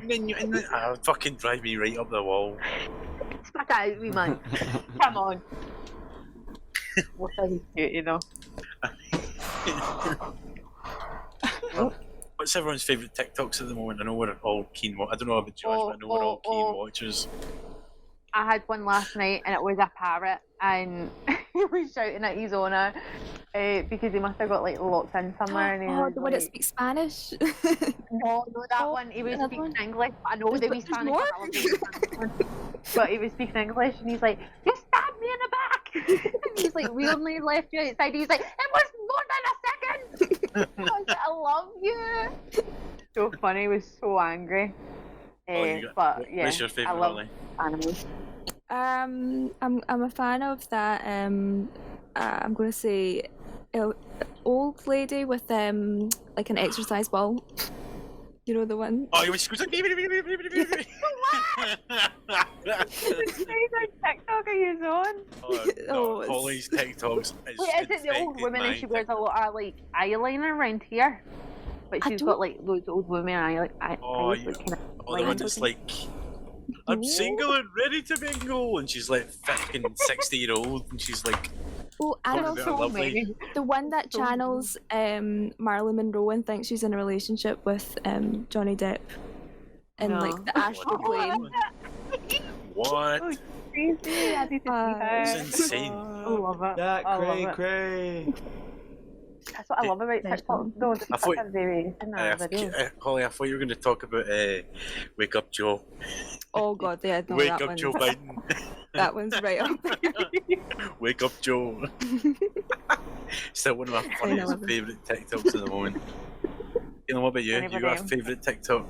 and then fucking drive me right up the wall. Spit it out, wee man. Come on. What are you cute, you know? What's everyone's favourite TikToks at the moment? I know we're all keen. I don't know about Josh, but I know we're all keen watchers. I had one last night and it was a parrot and he was shouting at his owner because he must have got like locked in somewhere. And he was the one that like, speaks Spanish. no, that one. He was speaking English. I know they were Spanish, more? but he was speaking English and he's like, "You stabbed me in the back." And he's like, weirdly left you outside. He's like, "It was more than a second." I was like, "I love you." So funny. He was so angry. But yeah, what's your I favourite, love Holly? animals. I'm a fan of that. I'm gonna say, old lady with like an exercise ball. You know the one. Oh, you was like. What TikTok are you on? Oh, Holly's TikToks. Wait, is it the old woman and she wears a lot of like eyeliner around here? But she's got like those old women Oh, yeah. The one that's like, I'm single and ready to mingle, and she's like fucking 60-year-old, and she's like, Oh, and Probably also lovely. the one that channels Marilyn Monroe and thinks she's in a relationship with Johnny Depp, and No. like the astral plane. what? Oh, crazy! I need to see her. It's insane. I love it. That I love cray it. cray. That's what I love about TikTok. No, I thought- that's a variation of videos. Holly, I thought you were going to talk about Wake Up Joe. Oh god, yeah, no, Wake that Up one. Joe Biden. That one's right up there. Wake Up Joe. Still one of my funniest love it. favourite TikToks at the moment. You know, what about you? I never You got a do. favourite TikTok?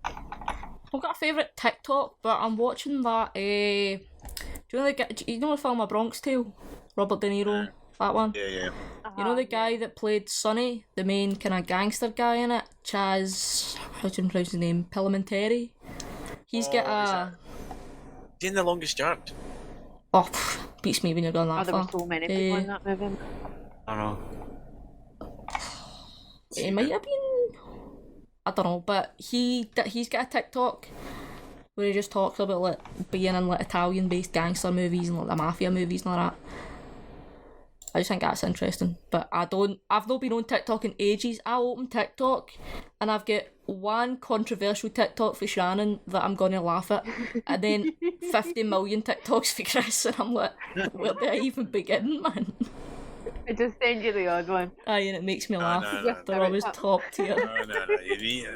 I've got a favourite TikTok, but I'm watching that. Do you know the film A Bronx Tale? Robert De Niro, that one. Yeah. You know the guy that played Sonny, the main kind of gangster guy in it, Chaz. How do you pronounce his name? Pilamentary. He's got a. He's in The Longest Yard. Oh, beats me when you're going Oh, that there were far. so many people in that movie. I don't know. It might have been. I don't know, but he's got a TikTok where he just talks about like being in like Italian-based gangster movies and like the mafia movies and all that. I just think that's interesting. But I've not been on TikTok in ages. I open TikTok and I've got one controversial TikTok for Shannon that I'm gonna laugh at, and then 50 million TikToks for Chris, and I'm like, where do I even begin, man? I just send you the odd one. Aye, and it makes me laugh. no. They're always top tier. No. You need,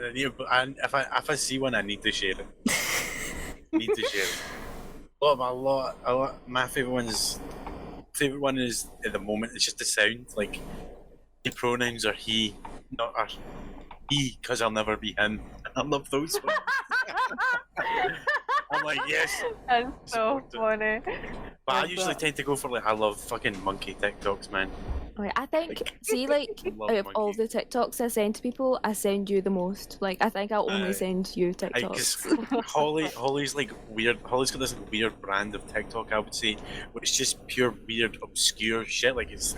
if I see one, I need to share it. Need to share it. A lot. My favourite one is at the moment. It's just the sound. Like, the pronouns are he, not are he, because I'll never be him. I love those ones. I'm like, yes. That's so funny. But I usually tend to go for I love fucking monkey TikToks, man. Okay, I think, out of all the TikToks I send to people, I send you the most. I think I'll only send you TikToks. Because Holly's weird. Holly's got this weird brand of TikTok, I would say, where it's just pure weird, obscure shit. It's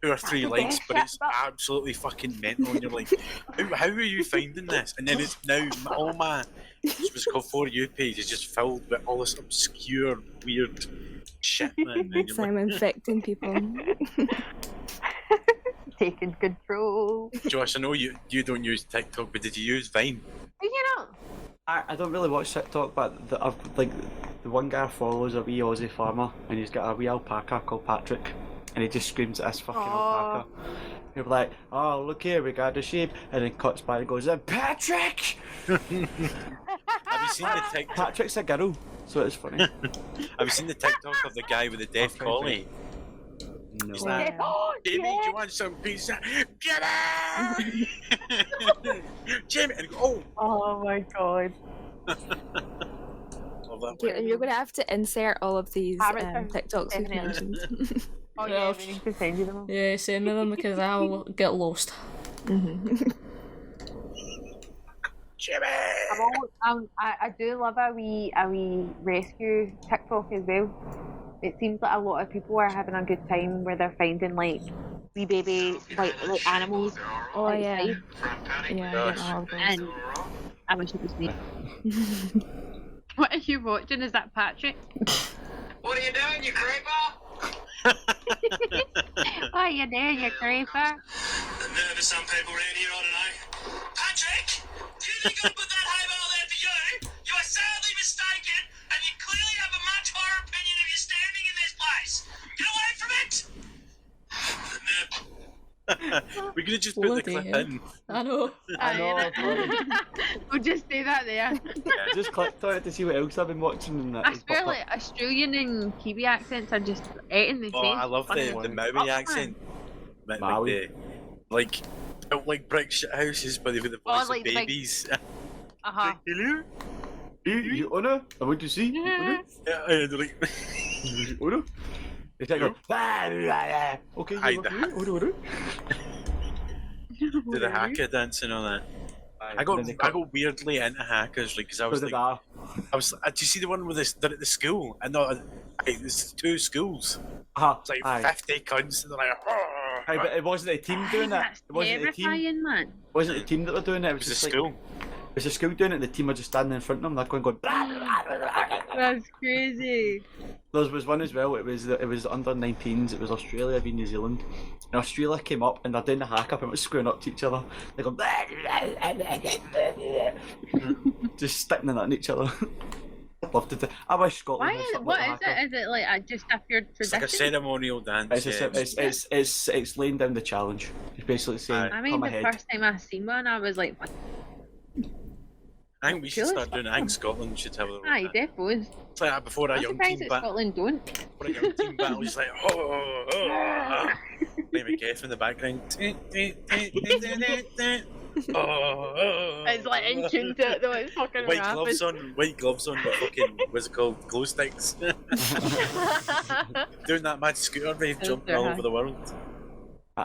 2 or 3 likes, but it's absolutely fucking mental. And you're like, how are you finding this? And then it's now all my what's called For You page is just filled with all this obscure, weird shit, man. So I'm infecting people. Taking control. Josh, I know you don't use TikTok, but did you use Vine? Did you know? I don't really watch TikTok, but the one guy I follow is a wee Aussie farmer, and he's got a wee alpaca called Patrick, and he just screams at this fucking alpaca. He'll be like, "Oh, look here, we got a sheep," and then cuts by and goes, "Patrick!" Have you seen the TikTok? Patrick's a girl, so it's funny. Have you seen the TikTok of the guy with the deaf collie? No. He's like, Jimmy, do you want some pizza? Jimmy! Jimmy! And Oh my god. love that Okay, and you're going to have to insert all of these Characters, TikToks you've definitely. mentioned. Oh Yeah, yeah, we need to send you them. Yeah, send me them because I'll get lost. Jimmy! I do love a wee rescue TikTok as well. It seems like a lot of people are having a good time where they're finding wee baby animals. Oh yeah. outside. Yeah, I get all of those. And I wish it was me. What are you watching? Is that Patrick? What are you doing, you creeper? What are you doing, you creeper? The nerve of some people around here, I don't know. Patrick! Do you think I put that hay bale there for you? You are sadly mistaken, and you clearly have a much higher opinion of you standing in this place. Get away from it! The nerve. We could have just put the Bloody clip hell. in. I know. I know. We'll just stay that there. I just clicked on it to see what else I've been watching and that. I swear, Australian and Kiwi accents are just eating the Oh, same. I love the Maui accent. Maui. Built like brick shit houses, but they've got the voice like of the big- babies. Uh-huh. Hello? You honor? I want to see. Honor? Yeah, they're like, Honor? It's like, okay, Aye, you honor. do the haka dance and all that. I got weirdly into hackers, because I was like, did you see the one with they're at the school? And there's 2 schools. It's like 50 cunts, and they're like, Aye, but it wasn't a team doing it. That's It wasn't the team. terrifying, man. It wasn't the team that were doing it. It was it was a just like, school. it was a school doing it. The team were just standing in front of them. They're going. That's crazy. There was one as well. It was under 19s. It was Australia v New Zealand. And Australia came up and they're doing the hack up and it was screwing up to each other. They're going just sticking it at each other. I'd love to do. I wish Scotland. Why had is something what like is it? Is it like just a pure It's like a tradition? ceremonial dance. It's laying down the challenge. It's basically saying, I mean, come the ahead. first time I seen one, I was like, what? I think we should start doing it. I think Scotland should have a little Aye, dance. definitely. It's like before a I'm young surprised team that battle. Scotland don't. Before a young team battle, just like, Maybe Kev in the background. It's like in tune to it though, it's fucking White rapping. gloves on with fucking, what's it called, glow sticks. Doing that mad scooter rave, jumping all over the world.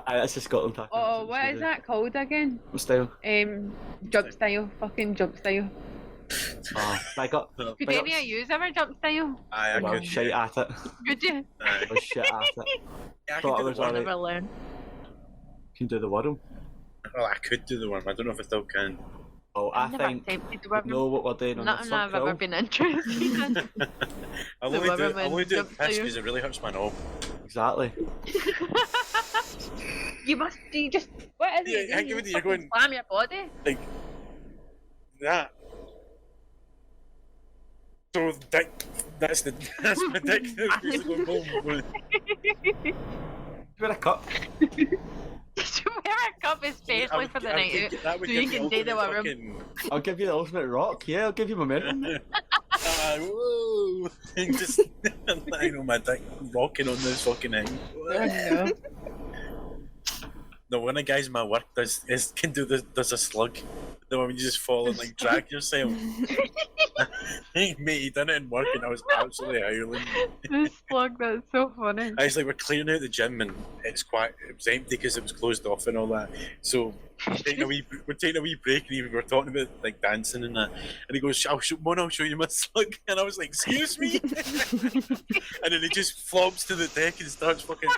That's a Scotland hack. Oh, what is that called again? What style? Jump style. Fucking jump style. I got. Could any of you ever jump style? Aye, I Well, could. shite at it. Could you? Aye. I was shit at it. Yeah, I Thought could it do was the one. alright. Never learn. Can do the worm. Well, I could do the one. I don't know if I still can. Oh, I I've never think attempted the we worm. know what we're doing on Nothing the I've ever been interested in. I'll The only do it Wonderman piss jump because it really hurts my knob. Exactly. You just, what is Yeah, it? I give it to you going- Slam your body? Like that. So that's my dick. That's basically going boom. Give it a cup. You should wear a cup especially for the night out, That would so give you me can do the ultimate room. I'll give you the ultimate rock. Yeah, I'll give you momentum. Whoa! Just, I know my dick rocking on this fucking thing. No. No, one of the guys in my work does a slug. The one you just fall and like drag yourself. Mate, he done it in work and I was absolutely howling. This slug, that's so funny. Actually, we're clearing out the gym and it was empty because it was closed off and all that. So we're taking a wee break and we were talking about like dancing and that. And he goes, I'll show you my slug. And I was like, excuse me? And then he just flops to the deck and starts fucking.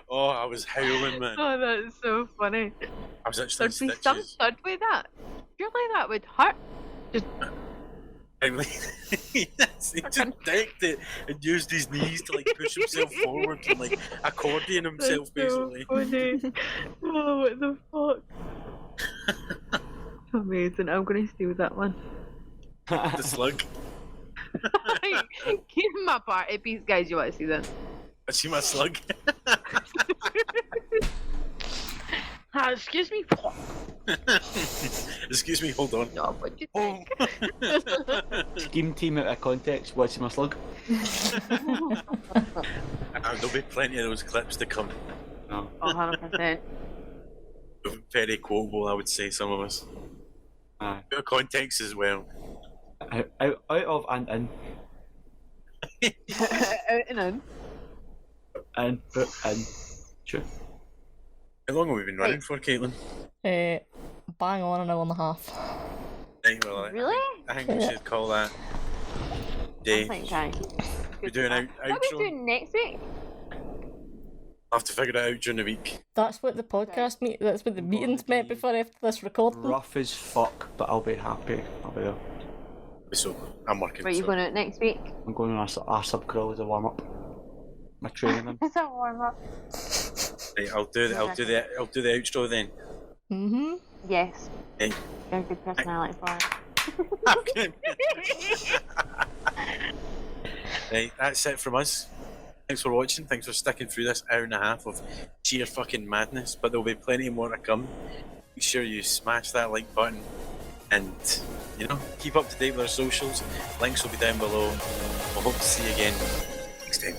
Oh, I was howling, man. Oh, that's so funny. I was actually in There'd be some stitches. stud with that. Surely that would hurt. Just Yes, he just decked it and used his knees to like push himself forward and like accordion himself basically. So funny. Oh, what the fuck? Amazing. I'm gonna steal that one. The slug. Give him my party piece, guys. You want to see that? I see my slug. Excuse me. Excuse me, hold on. No, what you Oh. Scheme team out of context. Watching my slug. There'll be plenty of those clips to come. No. 100%. Very quotable, I would say, some of us. Aye. Bit of context as well. Out of and in. Out and in. In, put in. Sure. How long have we been running for, Caitlin? Bang on an hour and a half. Right, well, Really? I think we should call that I day. think I. We're doing What are outro. we doing next week? I'll have to figure it out during the week. That's what the podcast that's what the meeting's meant before after this recording. Rough as fuck, but I'll be happy. I'll be there. So I'm working. Where you so. going out next week? I'm going on a sub crawl as a warm up. My training. Is that warm up? Right, I'll do the outro then. Mm-hmm. Yes. Hey. Very good personality for it. Okay. Right, that's it from us. Thanks for watching. Thanks for sticking through this hour and a half of sheer fucking madness. But there'll be plenty more to come. Make sure you smash that like button and keep up to date with our socials. Links will be down below. We'll hope to see you again next time.